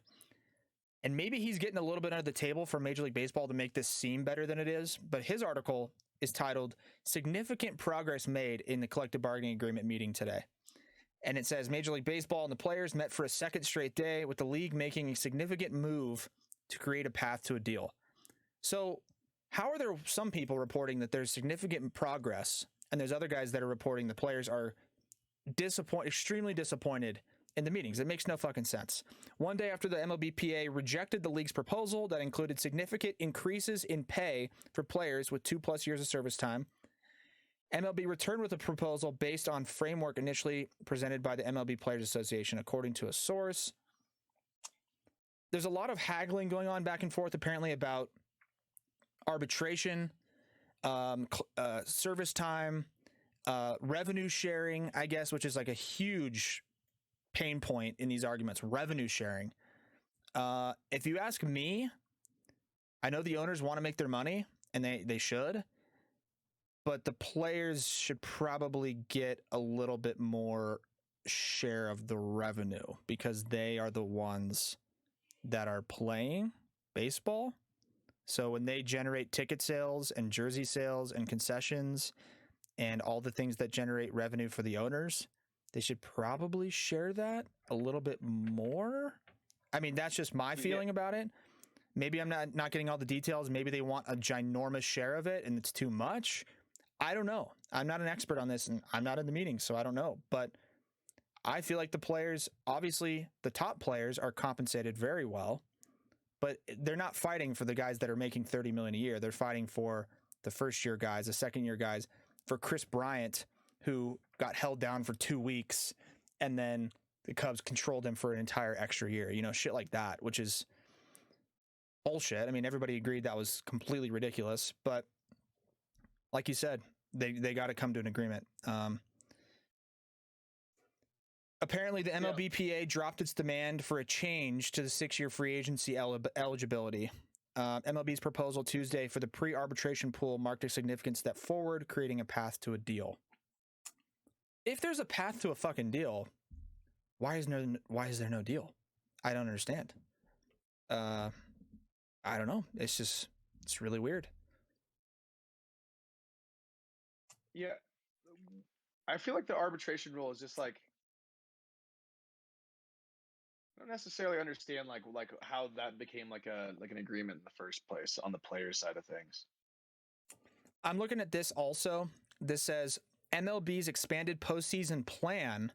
And maybe he's getting a little bit under the table for Major League Baseball to make this seem better than it is. But his article is titled "Significant Progress Made in the Collective Bargaining Agreement Meeting Today." And it says Major League Baseball and the players met for a second straight day, with the league making a significant move to create a path to a deal. So how are there some people reporting that there's significant progress, and there's other guys that are reporting the players are extremely disappointed in the meetings? It makes no fucking sense. One day after the MLBPA rejected the league's proposal that included significant increases in pay for players with 2+ years of service time, MLB returned with a proposal based on framework initially presented by the MLB Players Association, according to a source. There's a lot of haggling going on back and forth, apparently, about arbitration, service time, revenue sharing, I guess, which is like a huge pain point in these arguments. Revenue sharing. If you ask me, I know the owners want to make their money, and they should, but the players should probably get a little bit more share of the revenue because they are the ones that are playing baseball. So when they generate ticket sales and jersey sales and concessions and all the things that generate revenue for the owners, they should probably share that a little bit more. I mean, that's just my feeling about it. Maybe I'm not getting all the details. Maybe they want a ginormous share of it and it's too much. I don't know. I'm not an expert on this and I'm not in the meeting, so I don't know. But I feel like the players, obviously the top players are compensated very well, but they're not fighting for the guys that are making $30 million a year. They're fighting for the first year guys, the second year guys, for Chris Bryant, who got held down for 2 weeks and then the Cubs controlled him for an entire extra year, you know, shit like that, which is bullshit. I mean, everybody agreed that was completely ridiculous, but like you said, they got to come to an agreement. Apparently, the MLBPA dropped its demand for a change to the 6-year free agency eligibility. MLB's proposal Tuesday for the pre-arbitration pool marked a significant step forward, creating a path to a deal. If there's a path to a fucking deal, why is there no deal? I don't understand. I don't know. It's really weird. Yeah, I feel like the arbitration rule is just like, I don't necessarily understand like how that became like an agreement in the first place on the player side of things. I'm looking at this also. This says MLB's expanded postseason plan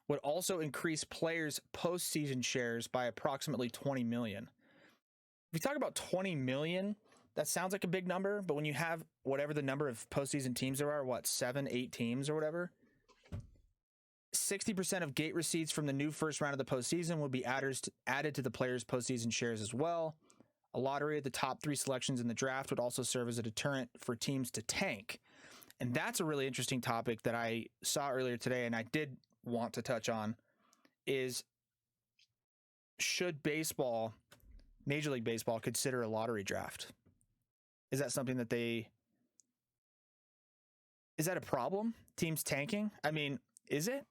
would also increase players' postseason shares by approximately 20 million. If you talk about 20 million, that sounds like a big number, but when you have whatever the number of postseason teams there are, 7, 8 teams or whatever, 60% of gate receipts from the new first round of the postseason will be added to the players' postseason shares as well. A lottery of the top 3 selections in the draft would also serve as a deterrent for teams to tank. And that's a really interesting topic that I saw earlier today, and I did want to touch on, is should baseball, Major League Baseball, consider a lottery draft? Is that something that is that a problem? Teams tanking? I mean, is it?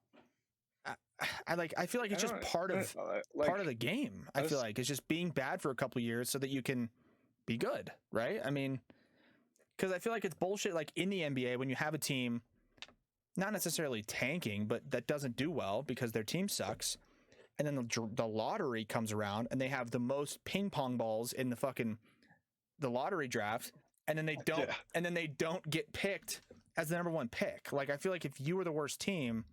I feel like it's just part of the game. I feel like it's just being bad for a couple of years so that you can be good, right? I mean, because I feel like it's bullshit. Like in the NBA, when you have a team, not necessarily tanking, but that doesn't do well because their team sucks, and then the lottery comes around and they have the most ping pong balls in the lottery draft, and then they don't get picked as the number 1 pick. Like I feel like if you were the worst team,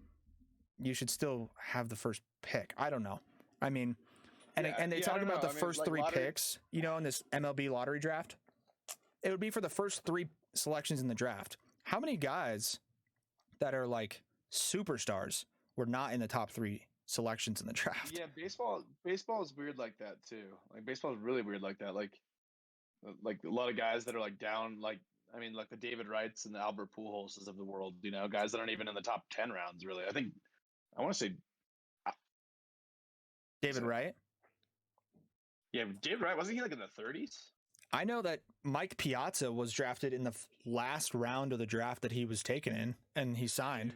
you should still have the first pick. I don't know. I mean, and they talk about the first 3 picks, you know, in this MLB lottery draft. It would be for the first 3 selections in the draft. How many guys that are like superstars were not in the top 3 selections in the draft? Yeah, baseball is weird like that too. Like baseball is really weird like that. Like a lot of guys that are like down, like the David Wrights and the Albert Pujols of the world, you know, guys that aren't even in the top 10 rounds really. I want to say David Wright. Yeah, David Wright, wasn't he like in the 30s? I know that Mike Piazza was drafted in the last round of the draft that he was taken in, and he signed.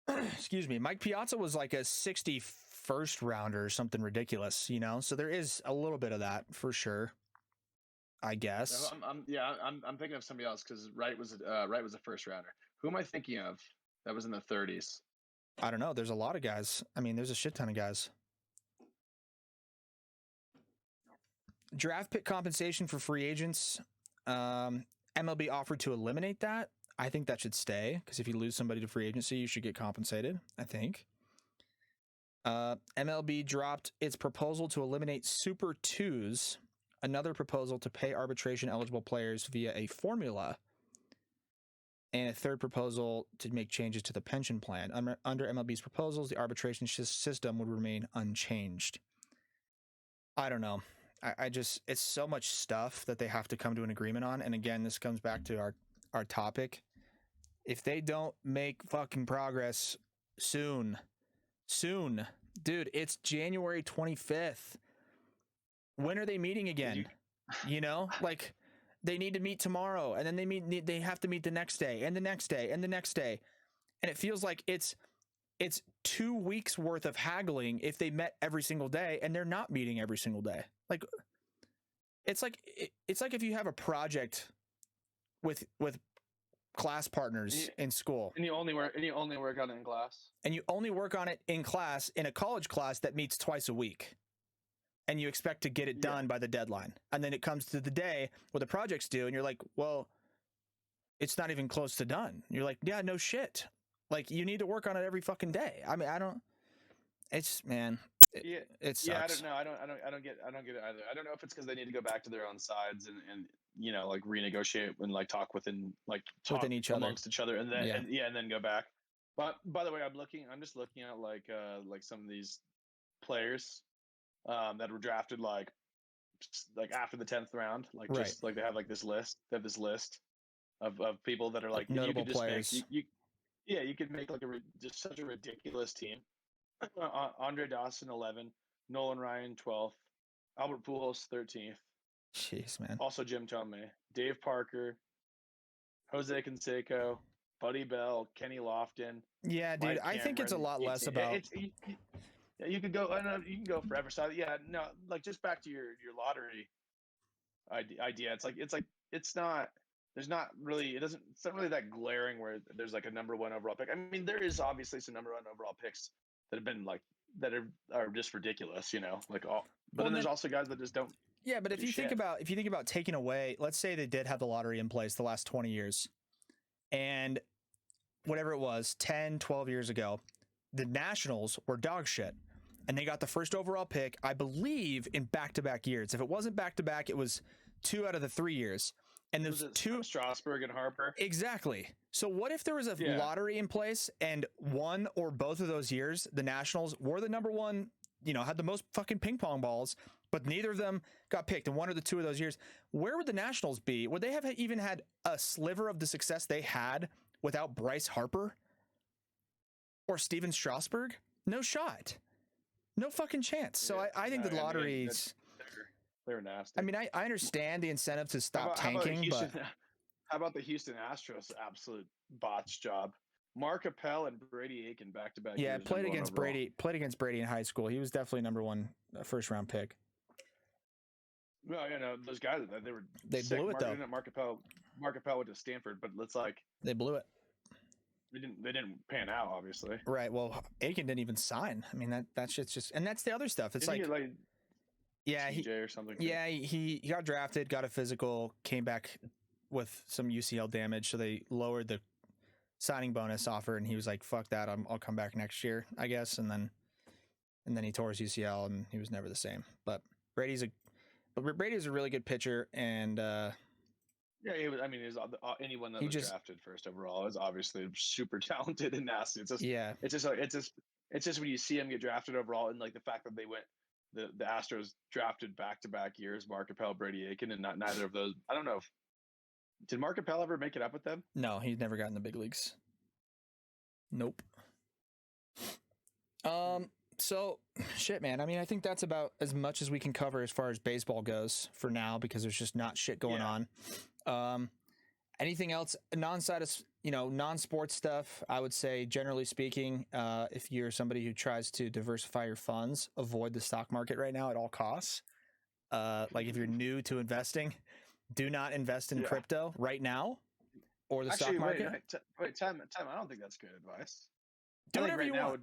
Excuse me. Mike Piazza was like a 61st rounder or something ridiculous, you know? So there is a little bit of that for sure, I guess. I'm thinking of somebody else because Wright was a first rounder. Who am I thinking of that was in the 30s? I don't know. There's a lot of guys. I mean, there's a shit ton of guys. Draft pick compensation for free agents. MLB offered to eliminate that. I think that should stay because if you lose somebody to free agency, you should get compensated, I think. MLB dropped its proposal to eliminate Super 2s, another proposal to pay arbitration eligible players via a formula, and a third proposal to make changes to the pension plan. Under MLB's proposals, the arbitration system would remain unchanged. I don't know. I just, it's so much stuff that they have to come to an agreement on. And again, this comes back to our topic. If they don't make fucking progress soon, dude, it's January 25th. When are they meeting again? You know, like they need to meet tomorrow, and then they have to meet the next day and the next day and the next day. And it feels like it's it's 2 weeks worth of haggling if they met every single day, and they're not meeting every single day. Like it's like if you have a project with class partners in school, and you only work on it in class, and you only work on it in class in a college class that meets twice a week, and you expect to get it done by the deadline, and then it comes to the day where the project's due, and you're like, well, it's not even close to done. You're like, yeah, no shit. Like, you need to work on it every fucking day. I mean, I don't. It's man. It sucks. Yeah, I don't know. I don't get it either. I don't know if it's because they need to go back to their own sides and you know, like renegotiate and like talk within each other, amongst each other, and then and then go back. But by the way, I'm just looking at like some of these players that were drafted like after the 10th round, like just like they have like this list. They have this list of people that are like notable players. You could make like just such a ridiculous team. Andre Dawson 11, Nolan Ryan 12th, Albert Pujols 13th. Jeez, man. Also Jim Thome, Dave Parker, Jose Canseco, Buddy Bell, Kenny Lofton. Yeah, dude, I think it's a lot less about. You could go. I know you can go forever. So yeah, no, like just back to your lottery idea. It's not. There's not really. It's not really that glaring where there's like a number 1 overall pick. I mean, there is obviously some number 1 overall picks that have been like that are just ridiculous, you know, like all. But then there's also guys that just don't. Yeah, but if you think about taking away, let's say they did have the lottery in place the last 20 years, and whatever it was, 10, 12 years ago, the Nationals were dog shit, and they got the first overall pick, I believe, in back-to-back years. If it wasn't back-to-back, it was 2 out of the 3 years. And there's 2 Strasburg and Harper. Exactly. So what if there was a lottery in place and one or both of those years, the Nationals were the number 1, you know, had the most fucking ping pong balls, but neither of them got picked in 1 or the 2 of those years? Where would the Nationals be? Would they have even had a sliver of the success they had without Bryce Harper or Steven Strasburg? No shot. No fucking chance. So I think the lotteries... They're nasty. I mean, I understand the incentive to stop tanking, but how about the Houston Astros? Absolute botch job. Mark Appel and Brady Aiken back-to-back. Yeah, played against Brady in high school. He was definitely number 1 first round pick. Well, you know, those guys they sick. Blew it though. Mark Appel went to Stanford, but it's like they blew it. They didn't pan out, obviously. Right. Well, Aiken didn't even sign. I mean, that shit's just, and that's the other stuff. It's yeah, TJ or something. Yeah, he got drafted, got a physical, came back with some UCL damage, so they lowered the signing bonus offer, and he was like, "Fuck that, I'll come back next year, I guess." And then he tore his UCL, and he was never the same. But Brady's a really good pitcher, and yeah, he was. I mean, anyone that was drafted first overall is obviously super talented and nasty. It's just when you see him get drafted overall, and like the fact that they went. The Astros drafted back-to-back years, Mark Appel, Brady Aiken, and neither of those. I don't know. Did Mark Appel ever make it up with them? No, he's never gotten the big leagues. Nope. So shit, man. I mean, I think that's about as much as we can cover as far as baseball goes for now, because there's just not shit going on. Anything else non-sports stuff? I would say, generally speaking, if you're somebody who tries to diversify your funds, avoid the stock market right now at all costs. Like if you're new to investing, do not invest in crypto right now or the stock market. Wait, time. I don't think that's good advice. Do whatever you want.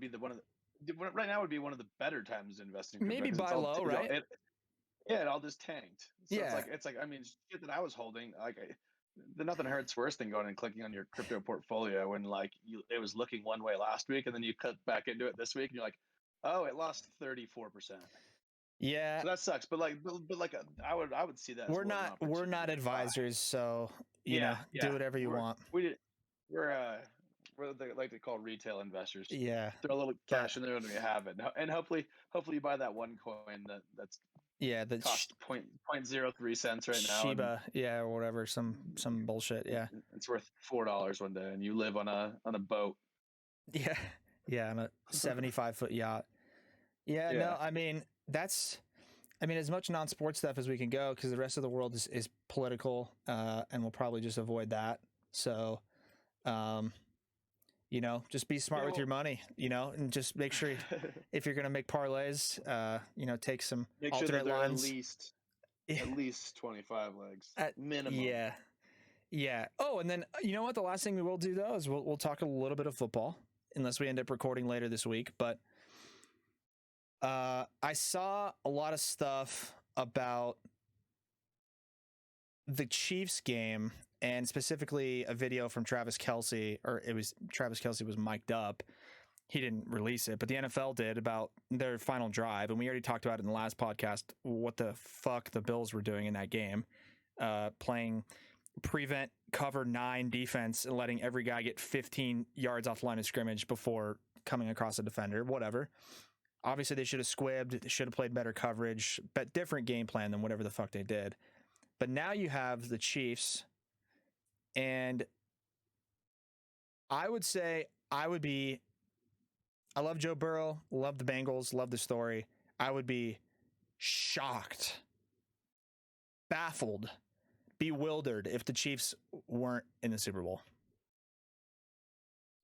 Right now would be one of the better times to invest in crypto. Maybe buy low, right? It all just tanked. So yeah. It's like I mean, shit that I was holding, like nothing hurts worse than going and clicking on your crypto portfolio when like it was looking one way last week, and then you cut back into it this week, and you're like, oh, it lost 34%. Yeah, so that sucks. But I would see that. We're not advisors, so you know, do whatever you want. We're what they like to call retail investors. Yeah, throw a little cash in there when we have it, and hopefully you buy that one coin that's that cost 0.03 cents right now. Shiba, or whatever, some bullshit. Yeah, it's worth $4 one day, and you live on a boat. Yeah, on a 75-foot yacht. Yeah, no, I mean as much non-sports stuff as we can go, because the rest of the world is political, and we'll probably just avoid that. So, Just be smart with your money, and just make sure if you're going to make parlays, take some make sure alternate that lines. At least 25 legs minimum. Yeah. Oh, and then you know what? The last thing we will do though is we'll talk a little bit of football, unless we end up recording later this week. But I saw a lot of stuff about the Chiefs game, and specifically a video from Travis Kelce, or it was Travis Kelce was mic'd up. He didn't release it, but the NFL did, about their final drive. And we already talked about it in the last podcast, what the fuck the Bills were doing in that game, playing prevent cover 9 defense and letting every guy get 15 yards off the line of scrimmage before coming across a defender, whatever. Obviously they should have squibbed. They should have played better coverage, but different game plan than whatever the fuck they did. But now you have the Chiefs, and I would say I love Joe Burrow, love the Bengals, love the story. I would be shocked, baffled, bewildered if the Chiefs weren't in the Super Bowl.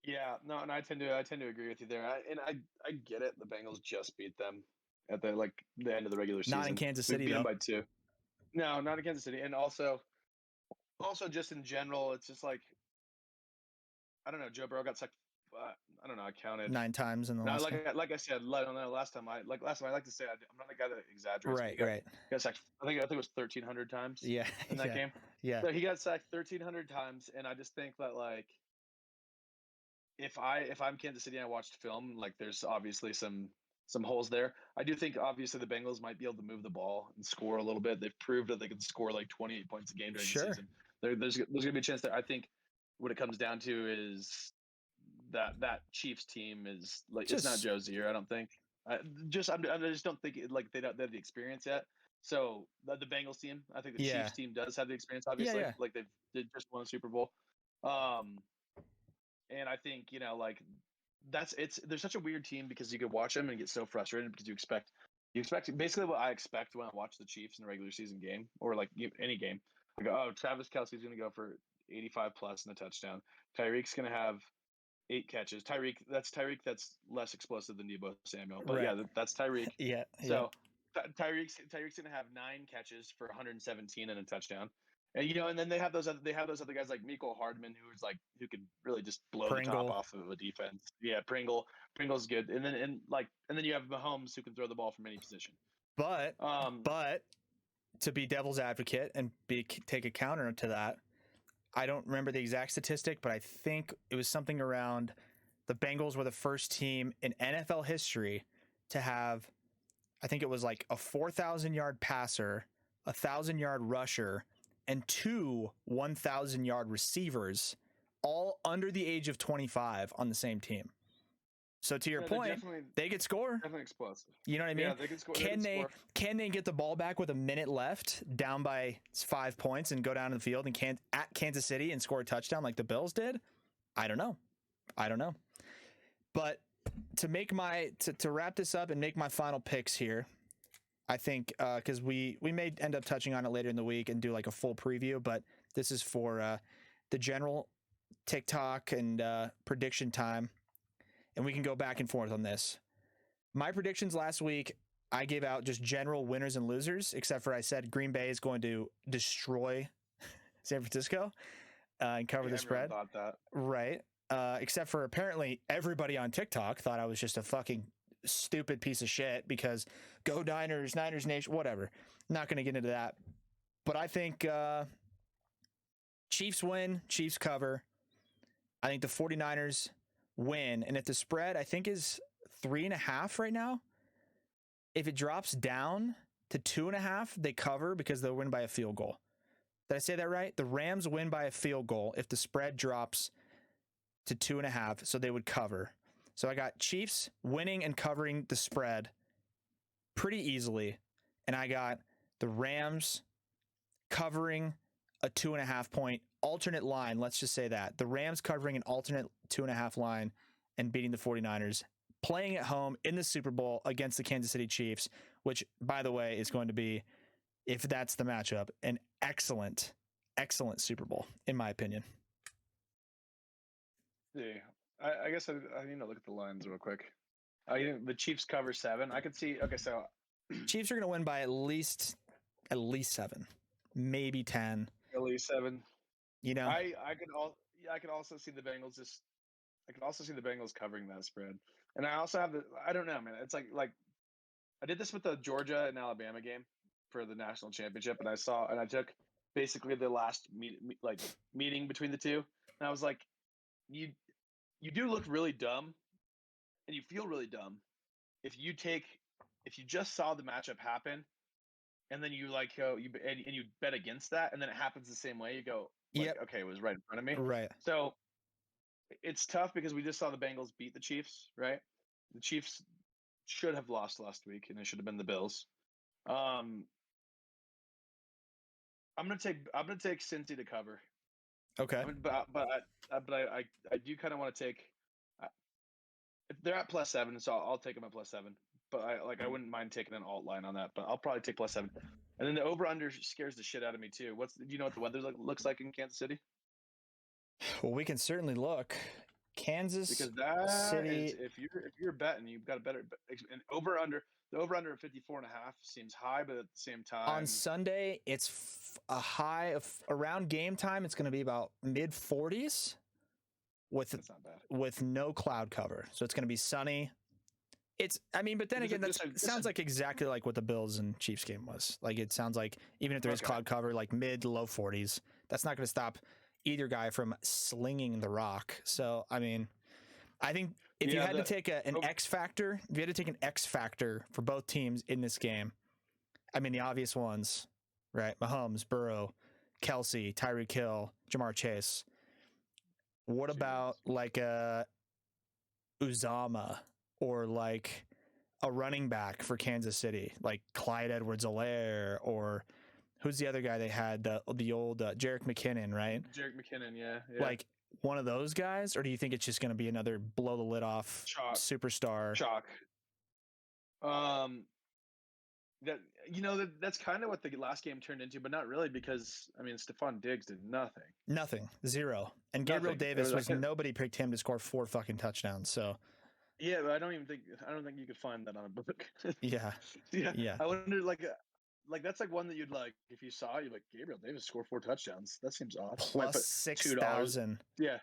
Yeah, no, and I tend to agree with you there. I get it. The Bengals just beat them at the end of the regular season. Not in Kansas City, beat though. them by 2. No, not in Kansas City. And also just in general, it's just like, I don't know. Joe Burrow got sacked. I don't know. I counted 9 times in the last game. Like I said, last time I like to say I'm not the guy that exaggerates. Right. He got sacked. I think it was 1,300 times. Yeah. In that game. Yeah. So he got sacked 1,300 times, and I just think that if I'm Kansas City and I watched film, there's obviously some holes there. I do think obviously the Bengals might be able to move the ball and score a little bit. They've proved that they can score 28 points a game during the season. There's going to be a chance there. I think what it comes down to is that Chiefs team is it's not Joe's year. I don't think. I just don't think they don't have the experience yet. So the Bengals team, I think the Chiefs team does have the experience. Obviously, they just won a Super Bowl. And I think there's such a weird team because you could watch them and get so frustrated because you expect basically what I expect when I watch the Chiefs in a regular season game or any game. I go, oh, Travis Kelce's going to go for 85 plus and a touchdown. Tyreek's going to have 8 catches. Tyreek that's less explosive than Deebo Samuel, but that's Tyreek. So Tyreek's going to have 9 catches for 117 and a touchdown. And and then they have those other guys like Mecole Hardman, who could really just blow the top off of a defense. Yeah, Pringle's good. And then you have Mahomes, who can throw the ball from any position. But to be devil's advocate and take a counter to that, I don't remember the exact statistic, but I think it was something around the Bengals were the first team in NFL history to have, I think it was a 4,000-yard passer, 1,000-yard rusher, and 2 1,000-yard receivers, all under the age of 25 on the same team. So to your point, they could score. Definitely explosive. You know what I mean? Yeah, they can score. Can they get the ball back with a minute left, down by 5 points, and go down to the field and at Kansas City and score a touchdown like the Bills did? I don't know. But to make to wrap this up and make my final picks here, I think because we may end up touching on it later in the week and do a full preview, but this is for the general TikTok and prediction time. And we can go back and forth on this. My predictions last week, I gave out just general winners and losers, except for I said Green Bay is going to destroy San Francisco and cover the spread. Thought that. Right. Except for apparently everybody on TikTok thought I was just a fucking stupid piece of shit because go Niners, Niners Nation, whatever. Not going to get into that. But I think Chiefs win, Chiefs cover. I think the 49ers win, and if the spread I think is 3.5 right now, if it drops down to 2.5, they cover because they'll win by a field goal. Did I say that right? The Rams win by a field goal if the spread drops to 2.5, so they would cover. So I got Chiefs winning and covering the spread pretty easily, and I got the Rams covering a 2.5 point alternate line. Let's just say that the Rams covering an alternate 2.5 line and beating the 49ers, playing at home in the Super Bowl against the Kansas City Chiefs, which, by the way, is going to be, if that's the matchup, an excellent Super Bowl, in my opinion. Yeah, I guess I need to look at the lines real quick. The Chiefs cover 7. I could see. Okay, so Chiefs are going to win by at least 7, maybe 10. at least 7. You know, I could also see the Bengals just. I could also see the Bengals covering that spread, and I also have the. I don't know, man. It's like I did this with the Georgia and Alabama game for the national championship, and I took basically the last meeting between the two, and I was like, you do look really dumb, and you feel really dumb if you just saw the matchup happen, and then you and you bet against that, and then it happens the same way. You go, yep, okay, it was right in front of me. right. So it's tough because we just saw the Bengals beat the Chiefs, right? The Chiefs should have lost last week, and it should have been the Bills. I'm gonna take Cincy to cover. Okay. I mean, but I do kind of want to take. If they're at +7, so I'll take them at +7. But I wouldn't mind taking an alt line on that. But I'll probably take +7. And then the over under scares the shit out of me too. Do you know what the weather looks like in Kansas City? Well, we can certainly look. Kansas Because that City. is, if you're betting, you've got a better and over under. The over under 54.5 seems high, but at the same time, On Sunday, it's a high of around game time. It's going to be about mid 40s with that's not bad. with no cloud cover. So it's going to be sunny. But then again, that sounds like exactly like what the Bills and Chiefs game was. Like it sounds like even if there is cloud cover, like mid to low 40s, that's not going to stop either guy from slinging the rock. So I mean, I think if you had to take an X factor, if you had to take an X factor for both teams in this game, I mean the obvious ones, right? Mahomes, Burrow, Kelsey, Tyreek Hill, Jamar Chase. What about like a Uzama or like a running back for Kansas City, like Clyde Edwards-Helaire, or who's the other guy they had, the old Jerick McKinnon, right? Jerick McKinnon, yeah. Like one of those guys, or do you think it's just going to be another blow the lid off superstar? Chalk. That's kind of what the last game turned into, but not really, because I mean Stephon Diggs did nothing. Zero. And Gabriel Davis was nobody picked him to score 4 fucking touchdowns. So yeah, but I don't think you could find that on a book. yeah. I wonder, like that's like one that you'd like if you saw, you'd like, Gabriel Davis scored 4 touchdowns. That seems odd. Plus $6,000. Yeah.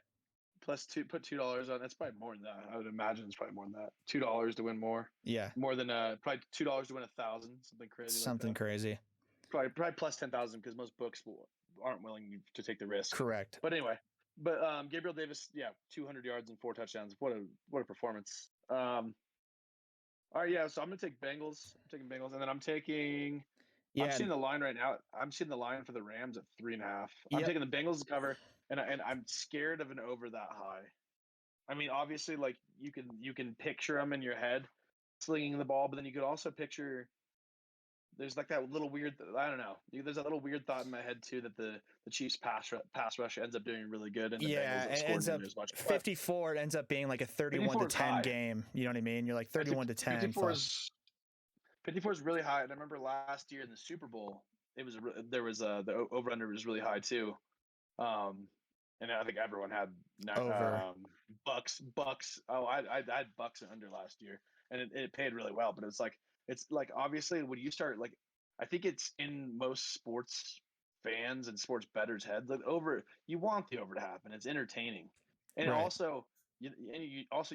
Put $2 on. That's probably more than that. I would imagine it's probably more than that. $2 to win more. Yeah. More than probably $2 to win 1,000. Something crazy. Something crazy. Probably plus 10,000 because most books aren't willing to take the risk. Correct. But anyway, Gabriel Davis, 200 yards and 4 touchdowns. What a performance. All right, yeah. So I'm gonna take Bengals. I'm taking Bengals, and then I'm taking. Yeah. I'm seeing the line right now. I'm seeing the line for the Rams at 3.5. I'm taking the Bengals to cover. And I'm scared of an over that high. I mean, obviously, like you can picture them in your head slinging the ball, but then you could also picture there's like that little weird. I don't know. There's that little weird thought in my head too that the Chiefs pass rush ends up doing really good, and the Bengals it ends up 54. It ends up being like a 31-10 game. You know what I mean? You're like 31-10. 54 is really high, and I remember last year in the Super Bowl, the over under was really high too. And I think everyone had over Bucks. Oh, I had Bucks under last year, and it paid really well. But it's like obviously when you start, like, I think it's in most sports fans and sports bettors' heads, like you want the over to happen. It's entertaining, and also you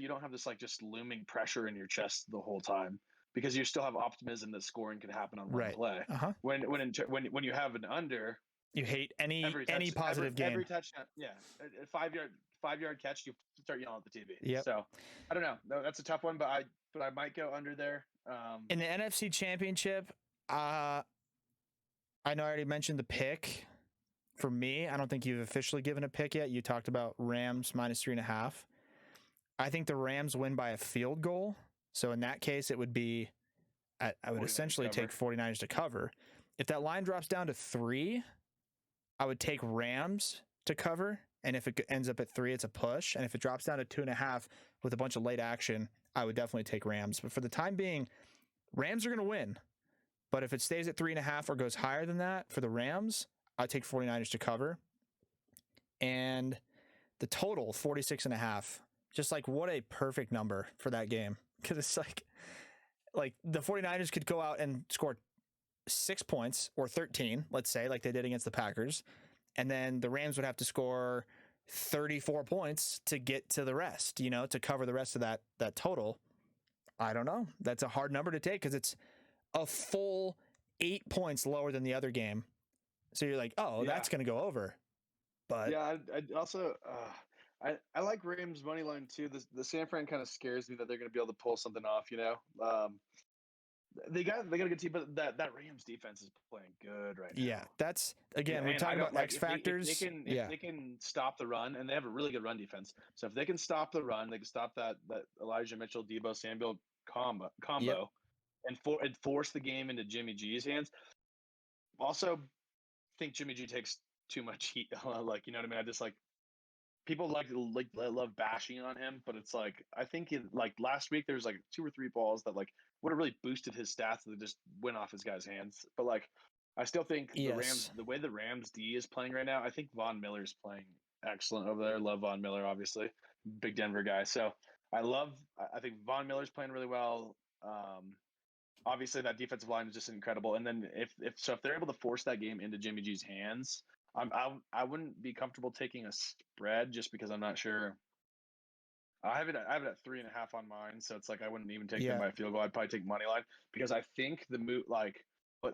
don't have this like just looming pressure in your chest the whole time, because you still have optimism that scoring can haring on one play. When you have an under. You hate any positive game. Every touchdown, a 5-yard catch, you start yelling at the TV. Yeah. So I don't know. No, that's a tough one, but I might go under there. In the NFC Championship, I know I already mentioned the pick. For me, I don't think you've officially given a pick yet. You talked about Rams -3.5. I think the Rams win by a field goal. So in that case, it would be, I would essentially take 49ers to cover. If that line drops down to 3. I would take Rams to cover, and if it ends up at 3, it's a push. And if it drops down to 2.5 with a bunch of late action, I would definitely take Rams. But for the time being, Rams are going to win. But if it stays at 3.5 or goes higher than that for the Rams, I'd take 49ers to cover. And the total, 46.5. Just like what a perfect number for that game. Because it's like the 49ers could go out and score 6 points or 13, let's say, like they did against the Packers. And then the Rams would have to score 34 points to get to the rest, to cover the rest of that total. I don't know. That's a hard number to take because it's a full 8 points lower than the other game. So you're like, oh, that's going to go over. But yeah, I also I like Rams money line too. The San Fran kind of scares me that they're going to be able to pull something off. They got a good team, but that Rams defense is playing good right now. Yeah, that's again we're talking about X factors. If they can stop the run, and they have a really good run defense. So if they can stop the run, they can stop that Elijah Mitchell, Deebo Samuel combo, Yep. and force the game into Jimmy G's hands. Also, think Jimmy G takes too much heat. Like, you know what I mean? I just like people love bashing on him, but it's like I think like last week there was like 2 or 3 balls that like would have really boosted his stats that just went off his guy's hands. But like I still think the Rams, the way the Rams D is playing right now, I think Von Miller's playing excellent over there. Love Von Miller, obviously, big Denver guy. So I think Von Miller's playing really well. Obviously that defensive line is just incredible. And then if they're able to force that game into Jimmy G's hands, I wouldn't be comfortable taking a spread just because I'm not sure. I have it at 3.5 on mine, so it's like I wouldn't even take them by a field goal. I'd probably take money line because I think the move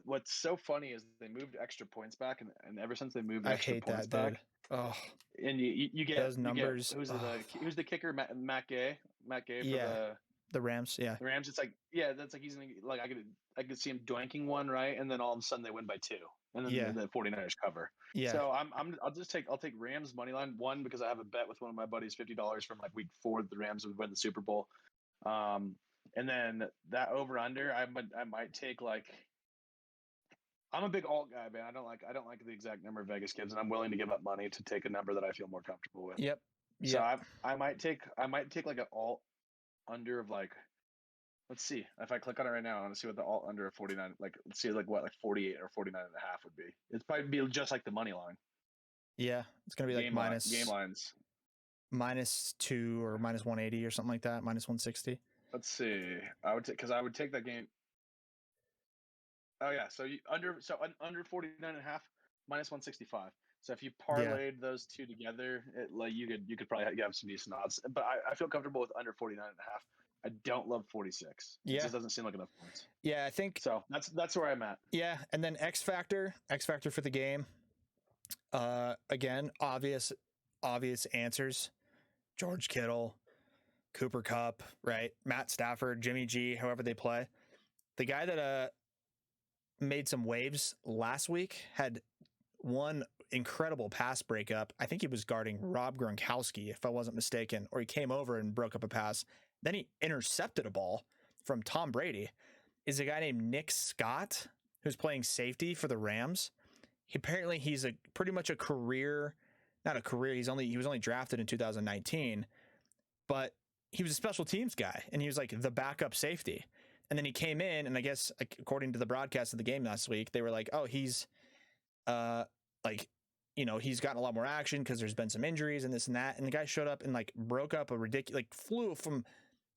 what's so funny is they moved extra points back, and ever since they moved extra points back, dude. Oh, and you get those numbers. Who's the kicker? Matt Gay for the Rams. Yeah, the Rams. It's like that's like he's gonna like I could see him doinking one right, and then all of a sudden they win by 2, and then the 49ers cover. Yeah. So I'll take Rams money line, one because I have a bet with one of my buddies, $50 from like week 4 that the Rams would win the Super Bowl. And then that over under I might take like. I'm a big alt guy, man. I don't like the exact number Vegas gives, and I'm willing to give up money to take a number that I feel more comfortable with. Yep. So I might take like an alt under of like, let's see if I click on it right now. I want to see what the alt under of 49 like. Let's see like 48 or 49.5 would be. It's probably be just like the money line. Yeah, it's gonna be like game lines -2 or -180 or something like that, -160. Let's see. I would take that game. Oh yeah, so under 49.5 -165. So if you parlayed those two together, you could probably have some decent odds. But I feel comfortable with under 49.5. I don't love 46. Yeah, it just doesn't seem like enough points. Yeah, I think so. That's where I'm at. Yeah, and then X factor for the game. Again, obvious answers: George Kittle, Cooper Kupp, right? Matt Stafford, Jimmy G, however they play. The guy that made some waves last week had one incredible pass breakup. I think he was guarding Rob Gronkowski, if I wasn't mistaken, or he came over and broke up a pass. Then he intercepted a ball from Tom Brady. Is a guy named Nick Scott, who's playing safety for the Rams. He's pretty much a career, not a career. He was only drafted in 2019, but he was a special teams guy, and he was like the backup safety. And then he came in, and I guess according to the broadcast of the game last week, they were like, "Oh, he's, he's gotten a lot more action because there's been some injuries and this and that." And the guy showed up and like broke up a ridiculous, flew from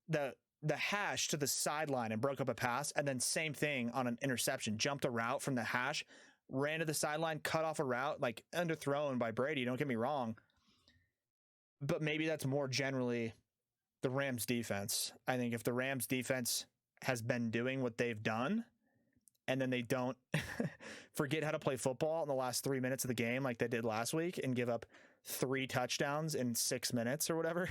the hash to the sideline and broke up a pass, and then same thing on an interception, jumped a route from the hash, ran to the sideline, cut off a route, like underthrown by Brady. Don't get me wrong, but maybe that's more generally the Rams defense. I think if the Rams defense has been doing what they've done, and then they don't forget how to play football in the last 3 minutes of the game like they did last week and give up 3 touchdowns in 6 minutes or whatever,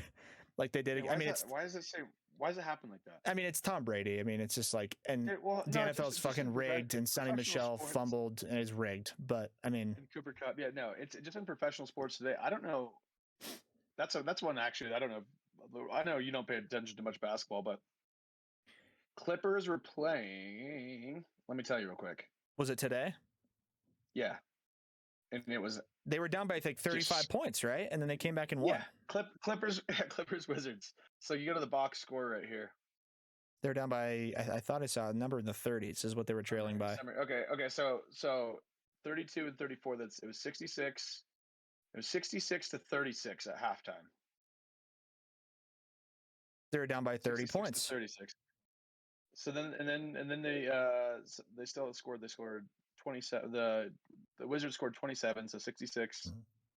like they did. Why does it happen like that? I mean, it's Tom Brady. I mean, it's just like, and the NFL's fucking rigged, and Sonny Michel fumbled and is rigged. But I mean, and Cooper Kupp, it's just in professional sports today. I don't know. That's one actually. I don't know. I know you don't pay attention to much basketball, but Clippers were playing. Let me tell you real quick. Was it today? Yeah, and it was. They were down by I think 35 points, right? And then they came back and won. Yeah, Clippers Wizards. So you go to the box score right here. They're down by. I thought I saw a number in the 30s is what they were trailing by. Okay. So 32 and 34. It was 66. It was 66 to 36 at halftime. They were down by 30 66 to points. 36. So then they still scored. They scored 27. The Wizards scored 27. So 66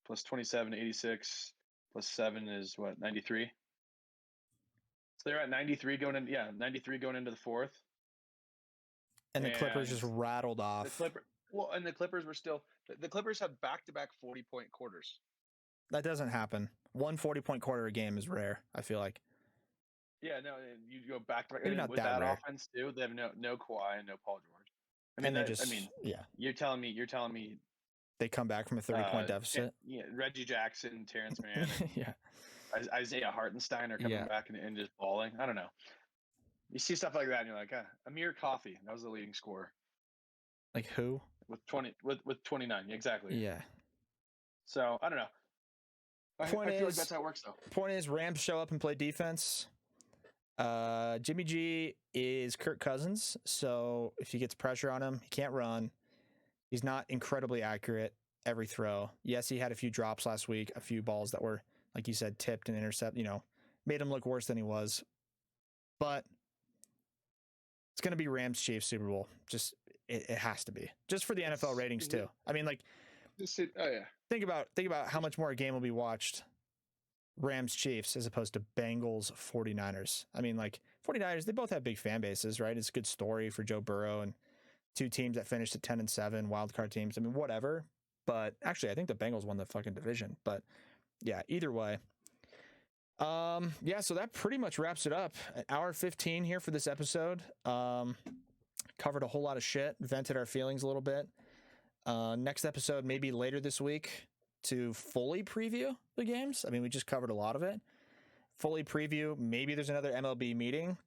plus 27, 86 plus 7 is what, 93. So they're at 93 going in. Yeah, 93 going into the fourth. And the Clippers just rattled off. And the Clippers were still. The Clippers have back-to-back 40-point quarters. That doesn't happen. One 40-point quarter a game is rare, I feel like. Yeah, no, you go back to back. Maybe not with that rare. Offense too. They have no Kawhi and no Paul George. Yeah. You're telling me they come back from a 30-point deficit. Yeah, Reggie Jackson, Terrence Mann, yeah, Isaiah Hartenstein are coming back and just balling. I don't know. You see stuff like that, and you're like, Amir Coffey, that was the leading scorer. Like who? With 29, exactly. Yeah. So I don't know. I feel like that's how it works, though. Point is, Rams show up and play defense. Jimmy G is Kirk Cousins, so if he gets pressure on him, he can't run. He's not incredibly accurate every throw. Yes, he had a few drops last week, a few balls that were, like you said, tipped and intercepted, made him look worse than he was. But it's going to be Rams-Chiefs Super Bowl. Just, it has to be. Just for the NFL ratings, too. I mean, like, think about how much more a game will be watched. Rams-Chiefs as opposed to Bengals-49ers. I mean, like, 49ers, they both have big fan bases, right? It's a good story for Joe Burrow and two teams that finished at 10-7, wildcard teams. I mean, whatever. But actually, I think the Bengals won the fucking division. But yeah, either way. So that pretty much wraps it up. An hour 15 here for this episode. Covered a whole lot of shit, vented our feelings a little bit. Next episode, maybe later this week, to fully preview the games. I mean, we just covered a lot of it. Fully preview. Maybe there's another MLB meeting.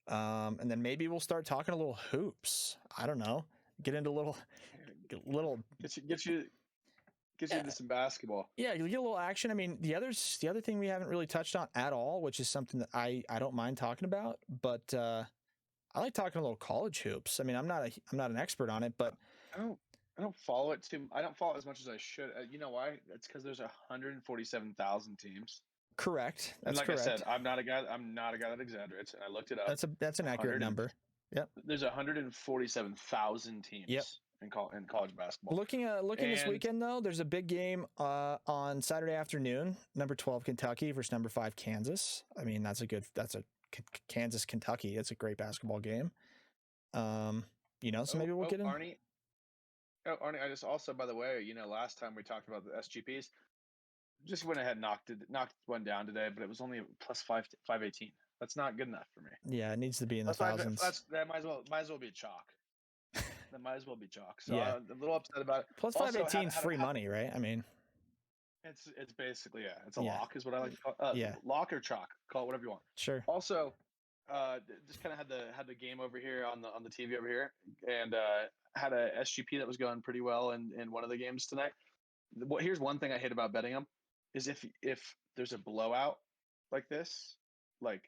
And then maybe we'll start talking a little hoops. I don't know. Get into a little Gets you into some basketball. Yeah, you get a little action. I mean, the other thing we haven't really touched on at all, which is something that I don't mind talking about, but I like talking a little college hoops. I mean, I'm not an expert on it, but I don't follow it I don't follow it as much as I should. You know why? It's because there's 147,000 teams. Correct. That's correct. I said, I'm not a guy that exaggerates, and I looked it up. That's an accurate number. Yep. There's 147,000 teams. Yep. In college basketball. Looking this weekend though, there's a big game on Saturday afternoon. Number 12 Kentucky versus number 5 Kansas. I mean, that's a Kansas Kentucky. It's a great basketball game. So maybe we'll get in. Arnie, I just also, by the way, last time we talked about the SGPs, just went ahead and knocked one down today, but it was only plus 518. That's not good enough for me. Yeah, it needs to be in the thousands. That might as well be a chalk. That might as well be chalk. So yeah. I'm a little upset about it. Plus 518 is free money, right? I mean, it's basically it's a lock is what I like to call it. Lock or chalk, call it whatever you want. Sure. Also, just kind of had the game over here on the TV over here, and had a SGP that was going pretty well in one of the games tonight. Here's one thing I hate about betting them is if there's a blowout like this, like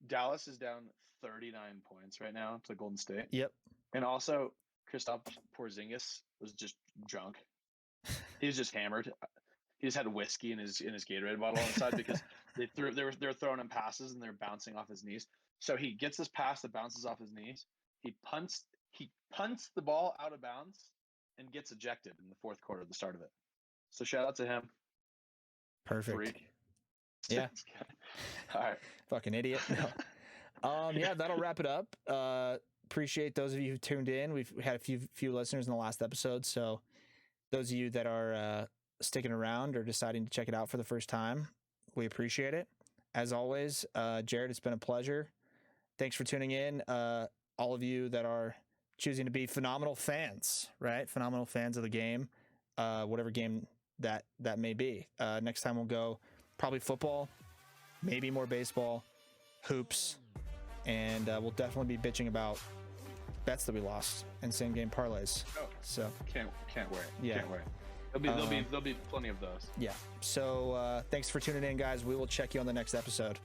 Dallas is down 39 points right now to Golden State. Yep. And also, Kristaps Porzingis was just drunk. He was just hammered. He just had whiskey in his Gatorade bottle inside because they were throwing him passes and they're bouncing off his knees. So he gets this pass that bounces off his knees. He punts the ball out of bounds and gets ejected in the fourth quarter at the start of it. So shout out to him. Perfect. Freak. Yeah. All right. Fucking idiot. No. Yeah, that'll wrap it up. Appreciate those of you who tuned in. We've had a few listeners in the last episode, so those of you that are sticking around or deciding to check it out for the first time, we appreciate it. As always, Jared, it's been a pleasure. Thanks for tuning in. All of you that are choosing to be phenomenal fans, right? Phenomenal fans of the game, whatever game that may be. Next time we'll go probably football, maybe more baseball, hoops, and we'll definitely be bitching about bets that we lost and same game parlays. So can't wait. Yeah. Can't wait. There'll be plenty of those. Yeah. So thanks for tuning in, guys. We will check you on the next episode.